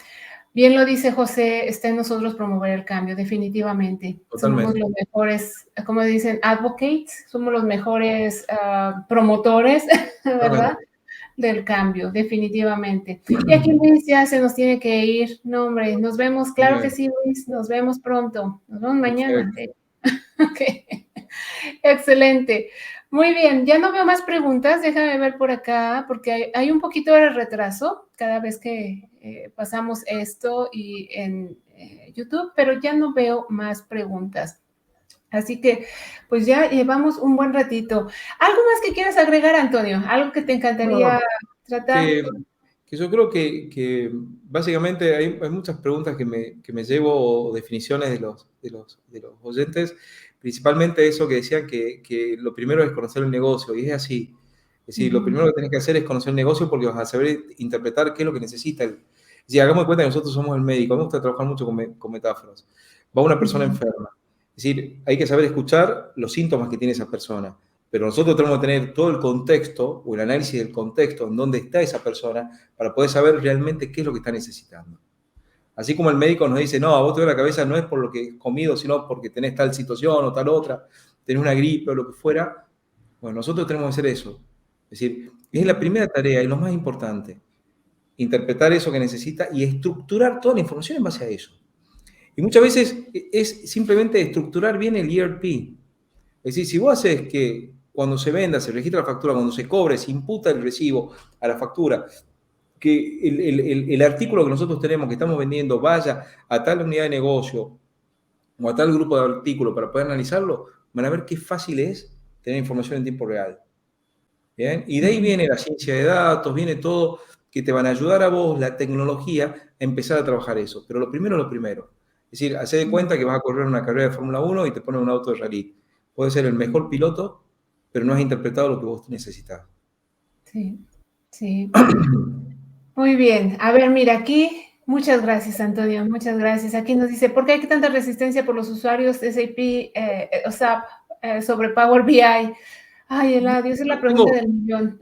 Speaker 1: Bien lo dice José, está en nosotros promover el cambio, definitivamente.
Speaker 2: Totalmente.
Speaker 1: Somos los mejores, como dicen, advocates, somos los mejores promotores, ¿verdad?
Speaker 2: Totalmente.
Speaker 1: Del cambio, definitivamente. Y aquí Luis ya se nos tiene que ir. No, hombre, nos vemos, claro que sí, Luis, nos vemos pronto. Nos vemos mañana. Okay. Excelente. Muy bien, ya no veo más preguntas, déjame ver por acá, porque hay un poquito de retraso cada vez que pasamos esto y en YouTube, pero ya no veo más preguntas. Así que, pues ya llevamos un buen ratito. ¿Algo más que quieras agregar, Antonio? ¿Algo que te encantaría tratar?
Speaker 2: Que yo creo que básicamente hay muchas preguntas que me llevo, o definiciones de los oyentes, principalmente eso que decían que lo primero es conocer el negocio, y es así. Es decir, lo primero que tenés que hacer es conocer el negocio porque vas a saber interpretar qué es lo que necesita. Si hagamos de cuenta que nosotros somos el médico, me gusta trabajar mucho con metáforas. Va una persona enferma. Es decir, hay que saber escuchar los síntomas que tiene esa persona. Pero nosotros tenemos que tener todo el contexto o el análisis del contexto en dónde está esa persona para poder saber realmente qué es lo que está necesitando. Así como el médico nos dice, no, a vos te duele la cabeza no es por lo que has comido, sino porque tenés tal situación o tal otra, tenés una gripe o lo que fuera. Bueno, nosotros tenemos que hacer eso. Es decir, es la primera tarea y lo más importante. Interpretar eso que necesita y estructurar toda la información en base a eso. Y muchas veces es simplemente estructurar bien el ERP. Es decir, si vos haces que cuando se venda, se registra la factura, cuando se cobre, se imputa el recibo a la factura, que el artículo que nosotros tenemos, que estamos vendiendo, vaya a tal unidad de negocio o a tal grupo de artículos para poder analizarlo, van a ver qué fácil es tener información en tiempo real. ¿Bien? Y de ahí viene la ciencia de datos, viene todo que te van a ayudar a vos, la tecnología, a empezar a trabajar eso. Pero lo primero es lo primero. Es decir, hacé de cuenta que vas a correr una carrera de Fórmula 1 y te ponen un auto de rally. Puedes ser el mejor piloto, pero no has interpretado lo que vos necesitas.
Speaker 1: Sí, sí. Muy bien. A ver, mira, aquí, muchas gracias, Antonio, muchas gracias. Aquí nos dice, ¿por qué hay tanta resistencia por los usuarios SAP o SAP sobre Power BI? Ay, Eladio, esa es la pregunta del millón.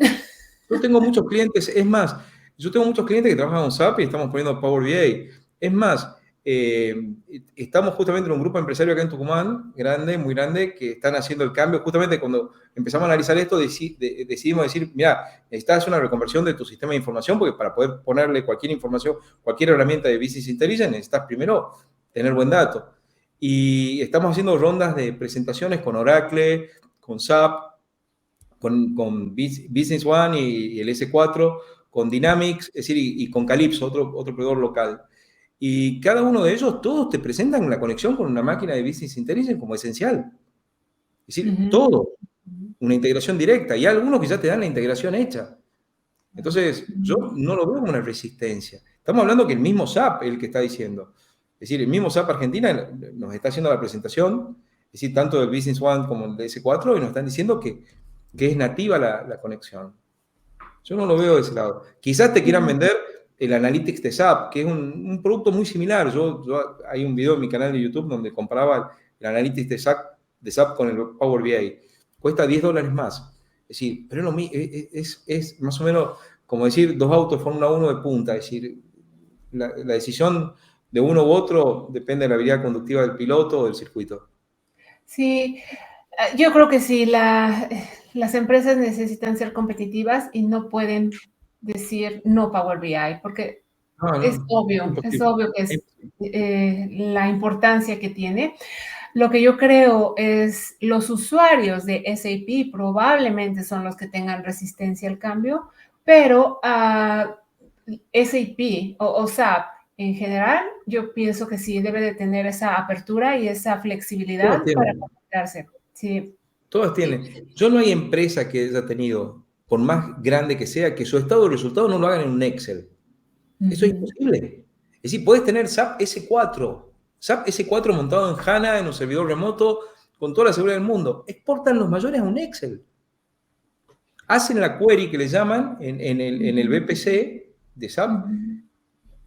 Speaker 2: Yo tengo muchos clientes, es más, yo tengo muchos clientes que trabajan con SAP y estamos poniendo Power BI. Es más, estamos justamente en un grupo empresario acá en Tucumán, grande, muy grande, que están haciendo el cambio. Justamente cuando empezamos a analizar esto, decidimos decir, mira, necesitas hacer una reconversión de tu sistema de información, porque para poder ponerle cualquier información, cualquier herramienta de Business Intelligence, necesitas primero tener buen dato. Y estamos haciendo rondas de presentaciones con Oracle, con SAP, con Business One y el S4, con Dynamics, es decir, y con Calypso, otro proveedor local. Y cada uno de ellos, todos te presentan la conexión con una máquina de Business Intelligence como esencial. Es decir, todo, una integración directa. Y hay algunos que ya te dan la integración hecha. Entonces, yo no lo veo como una resistencia. Estamos hablando que el mismo SAP es el que está diciendo. Es decir, el mismo SAP Argentina nos está haciendo la presentación, es decir, tanto del Business One como el de S4, y nos están diciendo que es nativa la conexión. Yo no lo veo de ese lado. Quizás te quieran vender el Analytics de SAP, que es un producto muy similar. Hay un video en mi canal de YouTube donde comparaba el Analytics de SAP con el Power BI. Cuesta $10 más. Es decir, pero es más o menos como decir dos autos Fórmula 1 de punta. Es decir, la decisión de uno u otro depende de la habilidad conductiva del piloto o del circuito.
Speaker 1: Sí, yo creo que sí, las empresas necesitan ser competitivas y no pueden decir no Power BI, porque es obvio que es la importancia que tiene. Lo que yo creo es los usuarios de SAP probablemente son los que tengan resistencia al cambio, pero SAP o SAP en general, yo pienso que sí debe de tener esa apertura y esa flexibilidad para conectarse. Sí.
Speaker 2: Todas tienen. Yo no hay empresa que haya tenido, por más grande que sea, que su estado de resultados no lo hagan en un Excel. Eso es imposible. Es decir, puedes tener SAP S4 montado en HANA, en un servidor remoto, con toda la seguridad del mundo. Exportan los mayores a un Excel. Hacen la query que le llaman en el VPC de SAP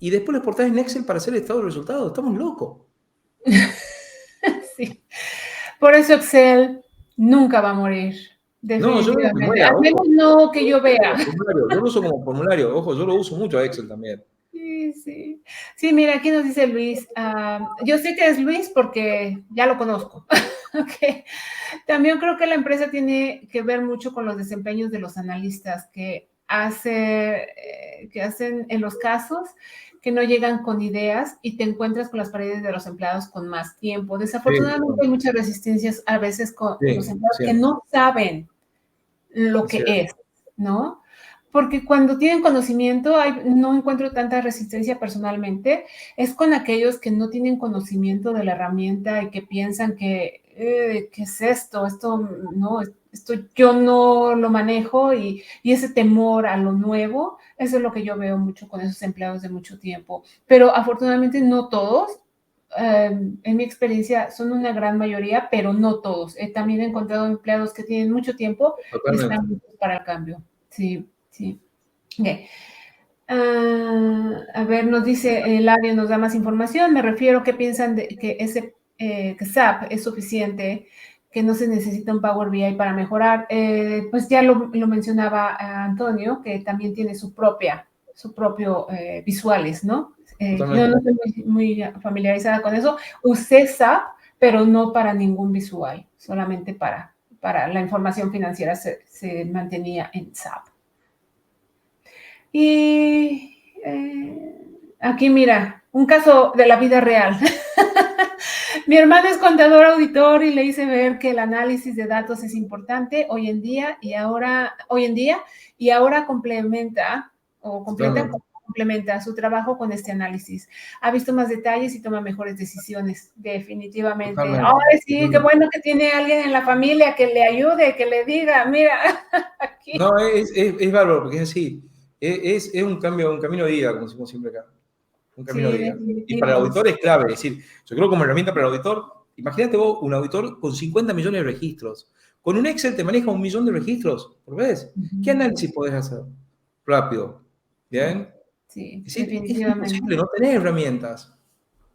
Speaker 2: y después lo exportás en Excel para hacer el estado de resultados. Estamos locos.
Speaker 1: Sí. Por eso Excel nunca va a morir. Definitivamente. Al menos no que yo vea.
Speaker 2: Yo lo uso como formulario. Ojo, yo lo uso mucho a Excel también.
Speaker 1: Sí, sí. Sí, mira, aquí nos dice Luis. Yo sé que es Luis porque ya lo conozco. Okay. También creo que la empresa tiene que ver mucho con los desempeños de los analistas que hacen en los casos que no llegan con ideas y te encuentras con las paredes de los empleados con más tiempo. Desafortunadamente hay muchas resistencias a veces con los empleados que no saben lo que es, ¿no? Porque cuando tienen conocimiento, no encuentro tanta resistencia personalmente, es con aquellos que no tienen conocimiento de la herramienta y que piensan que, ¿qué es esto? Esto yo no lo manejo y ese temor a lo nuevo, eso es lo que yo veo mucho con esos empleados de mucho tiempo. Pero afortunadamente no todos, en mi experiencia son una gran mayoría, pero no todos. También he encontrado empleados que tienen mucho tiempo y están listos para el cambio. Sí, sí. Okay. A ver, nos dice Eladio, nos da más información. Me refiero que piensan que SAP es suficiente, que no se necesita un Power BI para mejorar. Pues ya lo mencionaba Antonio, que también tiene su propio visuales, ¿no? Yo no estoy muy familiarizada con eso. Usé SAP, pero no para ningún visual, solamente para la información financiera se mantenía en SAP. Y aquí mira, un caso de la vida real. Mi hermano es contador auditor y le hice ver que el análisis de datos es importante hoy en día y ahora complementa su trabajo con este análisis. Ha visto más detalles y toma mejores decisiones, definitivamente. Ay, sí, qué bueno que tiene alguien en la familia que le ayude, que le diga, mira, aquí.
Speaker 2: No, es bárbaro, porque es así. Es un camino de ida, como decimos siempre acá. Un camino de ida. Y para el auditor es clave. Es decir, yo creo como herramienta para el auditor, imagínate vos un auditor con 50 millones de registros. Con un Excel te maneja 1 millón de registros por vez. ¿Qué análisis podés hacer? Rápido. ¿Bien?
Speaker 1: Sí,
Speaker 2: es decir,
Speaker 1: definitivamente.
Speaker 2: Es imposible, no tenés herramientas.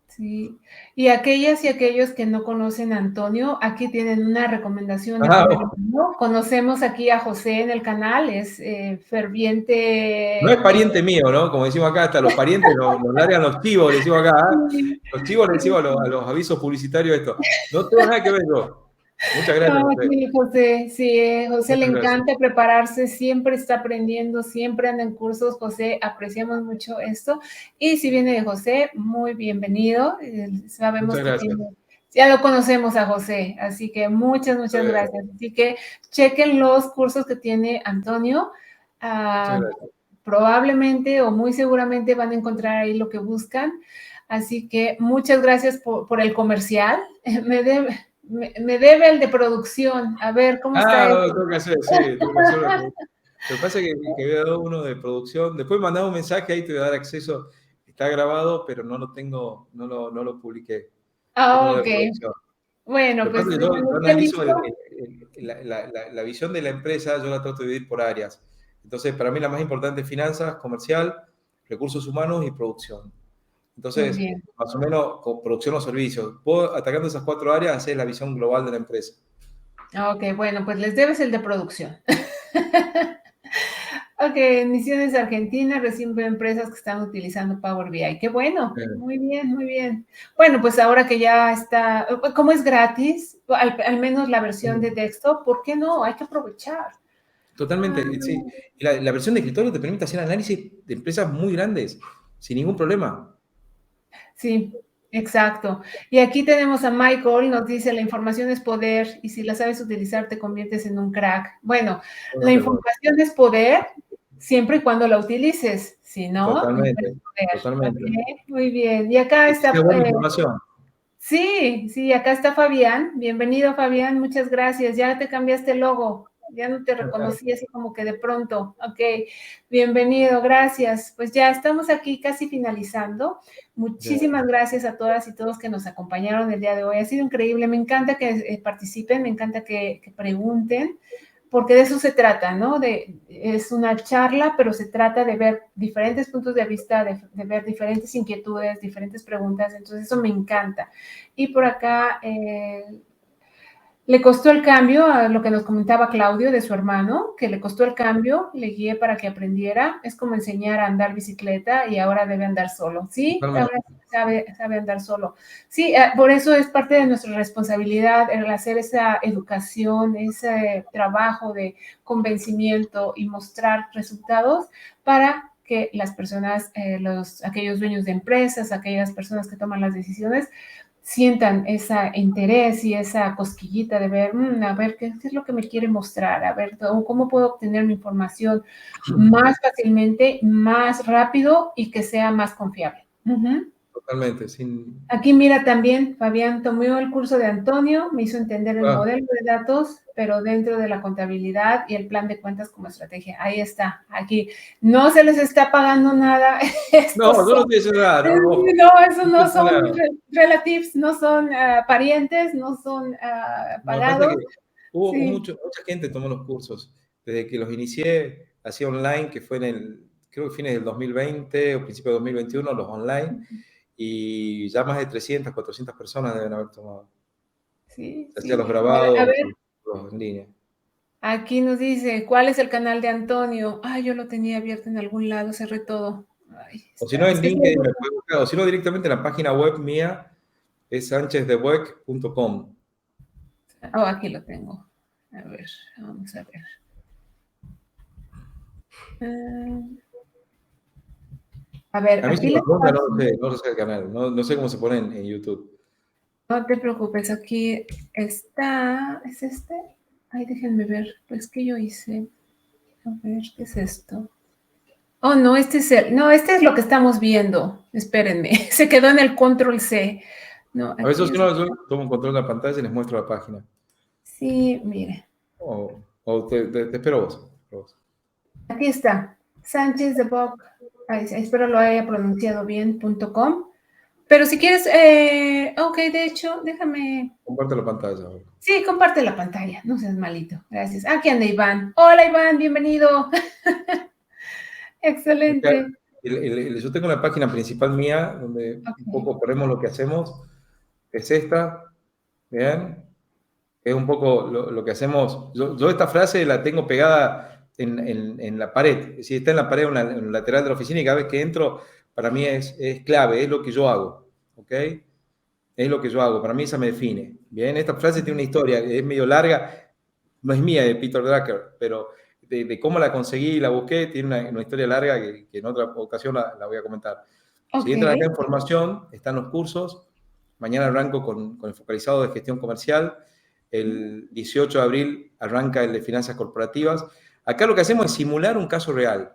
Speaker 1: Sí, y aquellas y aquellos que no conocen a Antonio, aquí tienen una recomendación de Conocemos aquí a José en el canal, es ferviente.
Speaker 2: No es pariente mío, ¿no? Como decimos acá, hasta los parientes nos largan los chivos, le decimos acá. Los chivos le decimos a los avisos publicitarios esto. No tengo nada que ver yo. Muchas gracias, José.
Speaker 1: Sí, José, sí, José le encanta prepararse, siempre está aprendiendo, siempre anda en cursos. José, apreciamos mucho esto. Y si viene de José, muy bienvenido. Sabemos que ya lo conocemos a José, así que muchas gracias. Así que chequen los cursos que tiene Antonio. Probablemente o muy seguramente van a encontrar ahí lo que buscan. Así que muchas gracias por el comercial. Me debe el de producción. A ver, ¿cómo está
Speaker 2: eso? Tengo que hacer, sí. Tengo que hacer lo que pasa es que había dado uno de producción. Después mandaba un mensaje, ahí te voy a dar acceso. Está grabado, pero no lo tengo, no lo publiqué.
Speaker 1: Ok. Bueno, pues
Speaker 2: yo analizo la visión de la empresa, yo la trato de dividir por áreas. Entonces, para mí la más importante es finanzas, comercial, recursos humanos y producción.
Speaker 1: Muy
Speaker 2: Entonces,
Speaker 1: bien.
Speaker 2: más o menos, con producción o servicios. Puedo, atacando esas 4 áreas, hacer la visión global de la empresa.
Speaker 1: Ok, bueno, pues les debes el de producción. Ok, en Misiones Argentina recién veo empresas que están utilizando Power BI. Qué bueno, muy bien, muy bien. Bueno, pues ahora que ya está, como es gratis, al menos la versión de desktop, ¿por qué no? Hay que aprovechar.
Speaker 2: Totalmente, sí. Y la versión de escritorio te permite hacer análisis de empresas muy grandes, sin ningún problema.
Speaker 1: Sí, exacto. Y aquí tenemos a Michael, nos dice, la información es poder y si la sabes utilizar te conviertes en un crack. Bueno, la información es poder siempre y cuando la utilices, si no, no
Speaker 2: Totalmente,
Speaker 1: es poder.
Speaker 2: totalmente.
Speaker 1: Ok, muy bien. Y acá
Speaker 2: Y que
Speaker 1: está,
Speaker 2: sea buena información.
Speaker 1: sí, sí, acá está Fabián. Bienvenido, Fabián, muchas gracias. Ya te cambiaste el logo. Ya no te reconocí así como que de pronto. Ok, bienvenido, gracias. Pues ya estamos aquí casi finalizando. Muchísimas gracias a todas y todos que nos acompañaron el día de hoy. Ha sido increíble. Me encanta que participen, me encanta que pregunten, porque de eso se trata, ¿no? Es una charla, pero se trata de ver diferentes puntos de vista, de ver diferentes inquietudes, diferentes preguntas. Entonces, eso me encanta. Y por acá, le costó el cambio a lo que nos comentaba Claudio de su hermano, que le costó el cambio, le guié para que aprendiera. Es como enseñar a andar bicicleta y ahora debe andar solo. Sí, ahora sabe andar solo. Sí, por eso es parte de nuestra responsabilidad el hacer esa educación, ese trabajo de convencimiento y mostrar resultados para que las personas, aquellos dueños de empresas, aquellas personas que toman las decisiones, sientan ese interés y esa cosquillita de ver, a ver, ¿qué es lo que me quiere mostrar? A ver, ¿cómo puedo obtener mi información más fácilmente, más rápido y que sea más confiable?
Speaker 2: Totalmente,
Speaker 1: Aquí mira también, Fabián tomó el curso de Antonio, me hizo entender el modelo de datos, pero dentro de la contabilidad y el plan de cuentas como estrategia. Ahí está, aquí. No se les está pagando nada.
Speaker 2: No, yo no estoy diciendo nada.
Speaker 1: No, esos no son relatives, no son parientes, no son pagados.
Speaker 2: Hubo mucha gente tomó los cursos. Desde que los inicié, hacía online, que fue creo que fines del 2020 o principio de 2021, los online, y ya más de 300, 400 personas deben haber tomado.
Speaker 1: Sí,
Speaker 2: Se hacían los
Speaker 1: A
Speaker 2: grabados,
Speaker 1: ver,
Speaker 2: los en línea.
Speaker 1: aquí nos dice, ¿cuál es el canal de Antonio? Yo lo tenía abierto en algún lado, cerré todo.
Speaker 2: O si no, en LinkedIn me puede buscar, o si no, directamente en la página web mía, es sanchezdebuec.com.
Speaker 1: Aquí lo tengo. A ver, vamos a ver. A ver,
Speaker 2: A mí
Speaker 1: aquí
Speaker 2: si me
Speaker 1: les
Speaker 2: preguntan,
Speaker 1: paso.
Speaker 2: no sé el canal, no sé cómo se pone en YouTube.
Speaker 1: No te preocupes, aquí está. ¿Es este? Ay, déjenme ver. Pues, ¿qué yo hice? A ver, ¿qué es esto? Oh, no, este es lo que estamos viendo. Espérenme, se quedó en el control C. No,
Speaker 2: A veces,
Speaker 1: aquí
Speaker 2: si
Speaker 1: es.
Speaker 2: no, yo tomo un control de la pantalla y les muestro la página.
Speaker 1: Sí, mire.
Speaker 2: O te espero vos.
Speaker 1: Aquí está. Sánchez de Boc. Espero lo haya pronunciado bien, .com. Pero si quieres, ok, de hecho, déjame.
Speaker 2: Comparte la pantalla.
Speaker 1: Sí, comparte la pantalla, no seas malito. Gracias. Aquí anda Iván. Hola Iván, bienvenido. Excelente.
Speaker 2: Yo tengo una página principal mía donde un poco ponemos lo que hacemos. Es esta. Bien. Es un poco lo que hacemos. Yo esta frase la tengo pegada en la pared. Es decir, está en la pared, en el lateral de la oficina y cada vez que entro, para mí es clave, es lo que yo hago. ¿Ok? Es lo que yo hago. Para mí esa me define. Bien, esta frase tiene una historia, es medio larga. No es mía, de Peter Drucker, pero de cómo la conseguí y la busqué, tiene una historia larga que en otra ocasión la voy a comentar. Si entran acá en formación, están los cursos. Mañana arranco con el focalizado de gestión comercial. El 18 de abril arranca el de finanzas corporativas. Acá lo que hacemos es simular un caso real.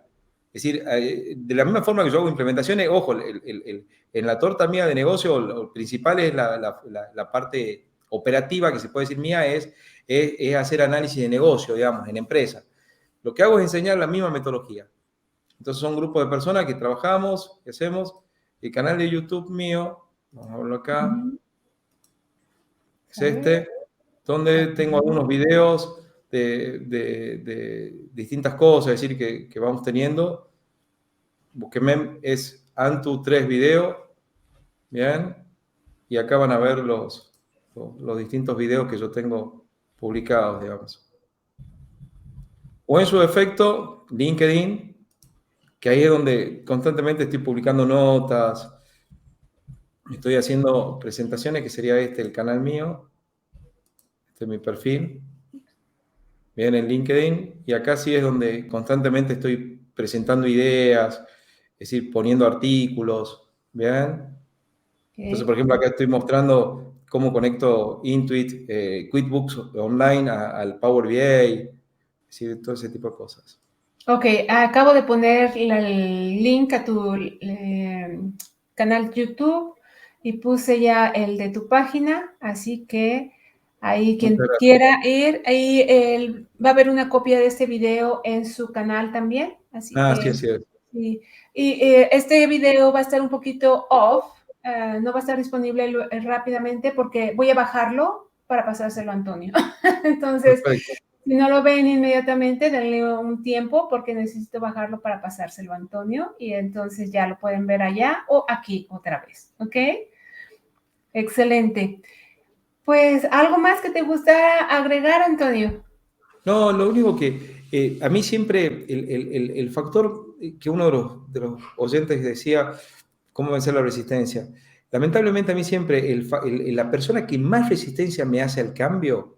Speaker 2: Es decir, de la misma forma que yo hago implementaciones, ojo, en la torta mía de negocio, lo principal es la parte operativa, que se puede decir mía, es hacer análisis de negocio, digamos, en empresa. Lo que hago es enseñar la misma metodología. Entonces son grupos de personas que trabajamos, que hacemos. El canal de YouTube mío, vamos a verlo acá, es este, donde tengo algunos videos de distintas cosas, es decir, que vamos teniendo. búsquenme, es Antu3 Video, bien, y acá van a ver los distintos videos que yo tengo publicados, digamos. O en su defecto, LinkedIn, que ahí es donde constantemente estoy publicando notas, estoy haciendo presentaciones, que sería el canal mío, este es mi perfil, bien, en LinkedIn, y acá sí es donde constantemente estoy presentando ideas, es decir, poniendo artículos, bien. Entonces, por ejemplo, acá estoy mostrando cómo conecto Intuit, QuickBooks Online al Power BI, es decir, todo ese tipo de cosas.
Speaker 1: Ok, acabo de poner el link a tu canal YouTube y puse ya el de tu página, así que ahí quien quiera ir, ahí va a haber una copia de este video en su canal también, así que
Speaker 2: Sí, es.
Speaker 1: sí. Y este video va a estar un poquito off, no va a estar disponible rápidamente porque voy a bajarlo para pasárselo a Antonio. Entonces,
Speaker 2: Perfecto.
Speaker 1: si no lo ven inmediatamente, denle un tiempo porque necesito bajarlo para pasárselo a Antonio y entonces ya lo pueden ver allá o aquí otra vez, ¿ok? Excelente. Pues, ¿algo más que te gusta agregar, Antonio?
Speaker 2: No, lo único que a mí siempre el factor que uno de los oyentes decía, ¿cómo vencer la resistencia? Lamentablemente a mí siempre la persona que más resistencia me hace al cambio,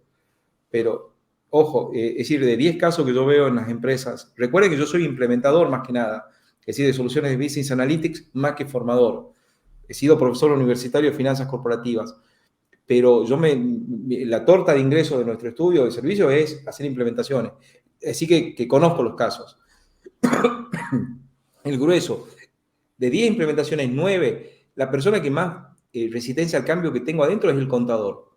Speaker 2: pero ojo, es decir, de 10 casos que yo veo en las empresas, recuerden que yo soy implementador más que nada, es decir, de soluciones de Business Analytics más que formador. He sido profesor universitario de finanzas corporativas, pero la torta de ingreso de nuestro estudio de servicio es hacer implementaciones. Así que conozco los casos. El grueso, de 10 implementaciones, 9, la persona que más resistencia al cambio que tengo adentro es el contador.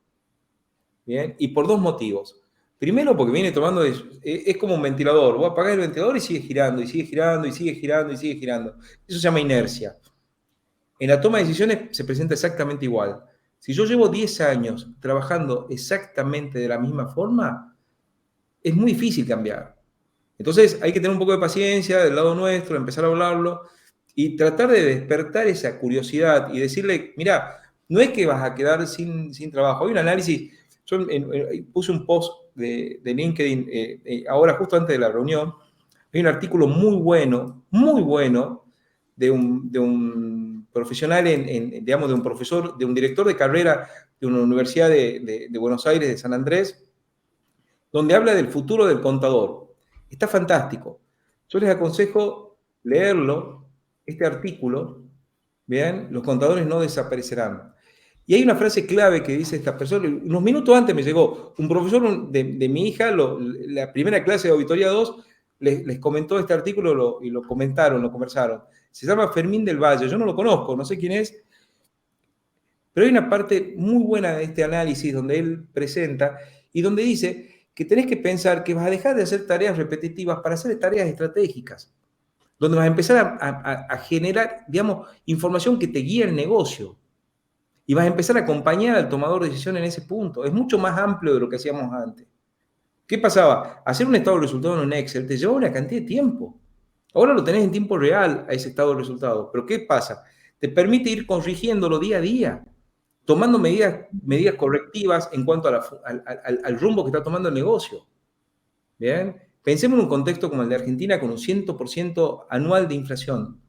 Speaker 2: ¿Bien? Y por dos motivos. Primero, porque viene tomando, es como un ventilador. Vos apagás el ventilador y sigue girando, y sigue girando, y sigue girando, y sigue girando. Eso se llama inercia. En la toma de decisiones se presenta exactamente igual. Si yo llevo 10 años trabajando exactamente de la misma forma, es muy difícil cambiar. Entonces hay que tener un poco de paciencia del lado nuestro, empezar a hablarlo y tratar de despertar esa curiosidad y decirle, mira, no es que vas a quedar sin trabajo. Hay un análisis, yo puse un post de LinkedIn ahora justo antes de la reunión, hay un artículo muy bueno, de un profesional, digamos, de un profesor, de un director de carrera de una universidad de Buenos Aires, de San Andrés, donde habla del futuro del contador. Está fantástico. Yo les aconsejo leerlo, este artículo. Vean, los contadores no desaparecerán. Y hay una frase clave que dice esta persona, unos minutos antes me llegó, un profesor de mi hija, la primera clase de Auditoría 2, les comentó este artículo y lo comentaron, lo conversaron. Se llama Fermín del Valle, yo no lo conozco, no sé quién es, pero hay una parte muy buena de este análisis donde él presenta y donde dice que tenés que pensar que vas a dejar de hacer tareas repetitivas para hacer tareas estratégicas, donde vas a empezar a generar, digamos, información que te guíe el negocio y vas a empezar a acompañar al tomador de decisión en ese punto. Es mucho más amplio de lo que hacíamos antes. ¿Qué pasaba? Hacer un estado de resultados en un Excel te llevaba una cantidad de tiempo. Ahora lo tenés en tiempo real a ese estado de resultados. Pero ¿qué pasa? Te permite ir corrigiéndolo día a día, tomando medidas correctivas en cuanto al rumbo que está tomando el negocio. ¿Bien? Pensemos en un contexto como el de Argentina con un 100% anual de inflación.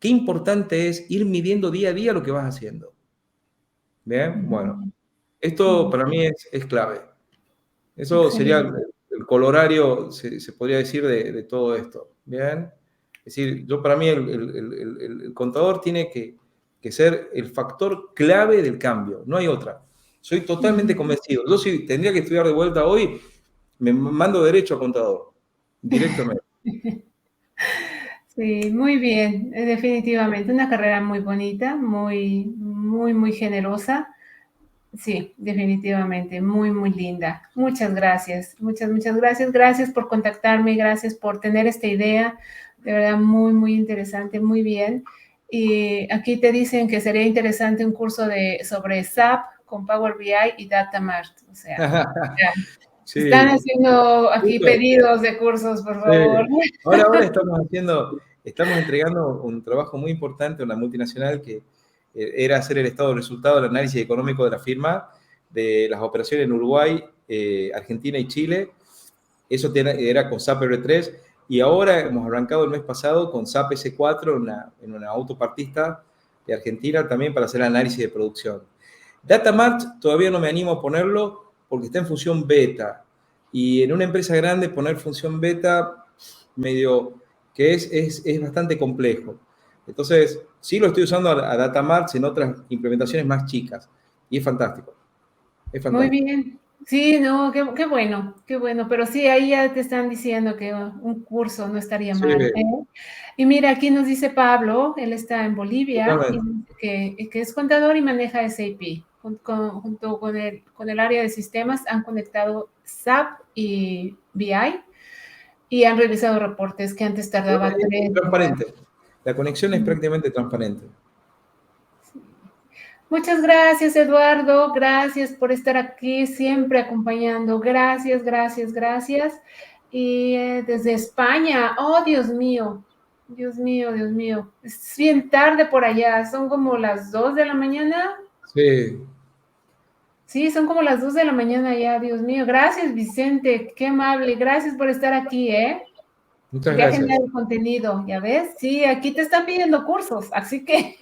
Speaker 2: Qué importante es ir midiendo día a día lo que vas haciendo. ¿Bien? Bueno, esto para mí es clave. Eso sería el colorario, se podría decir, de todo esto. ¿Bien? Es decir, para mí el contador tiene que ser el factor clave del cambio, no hay otra. Soy totalmente convencido. Yo si tendría que estudiar de vuelta hoy, me mando derecho a contador, directamente.
Speaker 1: Sí, muy bien, definitivamente. Una carrera muy bonita, muy generosa. Sí, definitivamente, muy linda. Muchas gracias, muchas gracias. Gracias por contactarme, gracias por tener esta idea. De verdad, muy interesante, muy bien. Y aquí te dicen que sería interesante un curso sobre SAP con Power BI y Data Mart. O sea, ya.
Speaker 2: Sí,
Speaker 1: Están haciendo aquí
Speaker 2: justo,
Speaker 1: pedidos de cursos, por favor.
Speaker 2: sí. Ahora estamos entregando un trabajo muy importante a una multinacional que era hacer el estado de resultado del análisis económico de la firma, de las operaciones en Uruguay, Argentina y Chile. Eso era con SAP R3 y ahora hemos arrancado el mes pasado con SAP S4 en una autopartista de Argentina también para hacer análisis de producción. Datamarch todavía no me animo a ponerlo porque está en función beta y en una empresa grande poner función beta medio que es bastante complejo. Entonces, sí lo estoy usando a Datamarch en otras implementaciones más chicas y es fantástico, es
Speaker 1: Muy
Speaker 2: fantástico.
Speaker 1: bien. Sí, no, qué bueno, qué bueno. Pero sí, ahí ya te están diciendo que un curso no estaría
Speaker 2: Sí,
Speaker 1: mal, ¿eh? Y mira, aquí nos dice Pablo, él está en Bolivia y
Speaker 2: totalmente.
Speaker 1: dice que es contador y maneja SAP. Junto con el área de sistemas han conectado SAP y BI y han revisado reportes que antes tardaba
Speaker 2: Es
Speaker 1: 3 días.
Speaker 2: transparente. La conexión es prácticamente transparente.
Speaker 1: Muchas gracias, Eduardo. Gracias por estar aquí, siempre acompañando. Gracias, gracias, gracias. Y desde España, oh, Dios mío, Dios mío, Dios mío. Es bien tarde por allá, son como las 2 de la mañana.
Speaker 2: Sí,
Speaker 1: Sí, son como las 2 de la mañana ya, Dios mío. Gracias, Vicente, qué amable. Gracias por estar aquí, ¿eh?
Speaker 2: muchas
Speaker 1: Ya
Speaker 2: gracias.
Speaker 1: genera el contenido, ¿ya ves? Sí, aquí te están pidiendo cursos, así que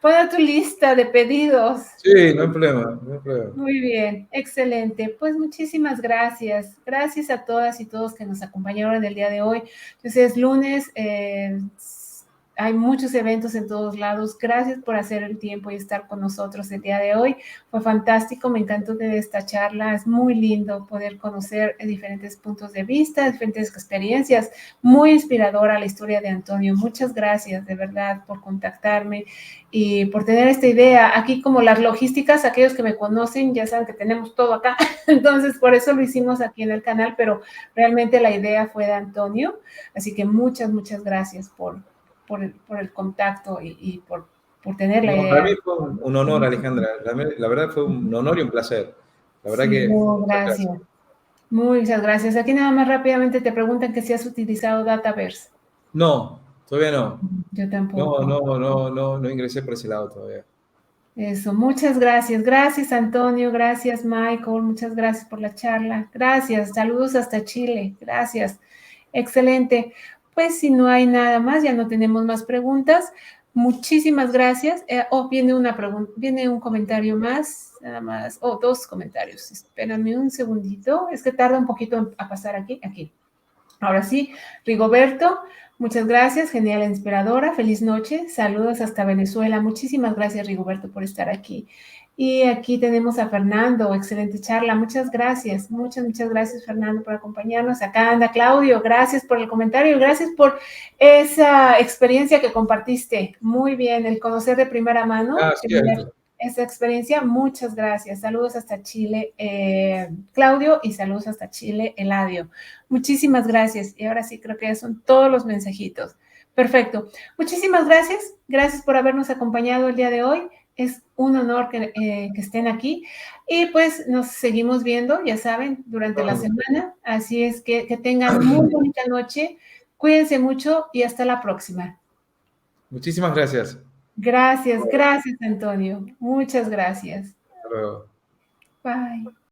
Speaker 1: pon a tu lista de pedidos.
Speaker 2: Sí, no hay problema, no hay problema.
Speaker 1: Muy bien, excelente. Pues muchísimas gracias. Gracias a todas y todos que nos acompañaron el día de hoy. Entonces, lunes, hay muchos eventos en todos lados. Gracias por hacer el tiempo y estar con nosotros el día de hoy. Fue fantástico, me encantó de esta charla. Es muy lindo poder conocer diferentes puntos de vista, diferentes experiencias. Muy inspiradora la historia de Antonio. Muchas gracias, de verdad, por contactarme y por tener esta idea. Aquí como las logísticas, aquellos que me conocen ya saben que tenemos todo acá, entonces por eso lo hicimos aquí en el canal, pero realmente la idea fue de Antonio, así que muchas, muchas gracias por el contacto y por tener la
Speaker 2: No, para mí
Speaker 1: idea.
Speaker 2: fue un honor, Alejandra. La verdad fue un honor y un placer. La verdad
Speaker 1: Sí,
Speaker 2: que
Speaker 1: no,
Speaker 2: muchas gracias.
Speaker 1: gracias. Muchas gracias. Aquí nada más rápidamente te preguntan que si has utilizado Dataverse.
Speaker 2: No, todavía no.
Speaker 1: Yo
Speaker 2: No,
Speaker 1: tampoco.
Speaker 2: no, no, no, no ingresé por ese lado todavía.
Speaker 1: Eso, muchas gracias. Gracias, Antonio. Gracias, Michael. Muchas gracias por la charla. Gracias. Saludos hasta Chile. Gracias. Excelente. Pues si no hay nada más, ya no tenemos más preguntas. Muchísimas gracias. Viene una pregunta, viene un comentario más, nada más. Dos comentarios. Espérame un segundito. Es que tarda un poquito a pasar aquí. Aquí. Ahora sí, Rigoberto, muchas gracias, genial, inspiradora, feliz noche, saludos hasta Venezuela, muchísimas gracias Rigoberto por estar aquí. Y aquí tenemos a Fernando, excelente charla, muchas gracias, muchas gracias Fernando por acompañarnos. Acá anda Claudio, gracias por el comentario, gracias por esa experiencia que compartiste. Muy bien, el conocer de primera mano,
Speaker 2: Ah,
Speaker 1: tener
Speaker 2: cierto.
Speaker 1: esa experiencia, muchas gracias. Saludos hasta Chile, Claudio, y saludos hasta Chile, Eladio. Muchísimas gracias. Y ahora sí, creo que ya son todos los mensajitos. Perfecto. Muchísimas gracias. Gracias por habernos acompañado el día de hoy. Es un honor que estén aquí. Y pues nos seguimos viendo, ya saben, durante la semana. Así es que tengan muy bonita noche. Cuídense mucho y hasta la próxima.
Speaker 2: Muchísimas gracias.
Speaker 1: Gracias, gracias, Antonio. Muchas gracias.
Speaker 2: Hasta luego.
Speaker 1: Bye.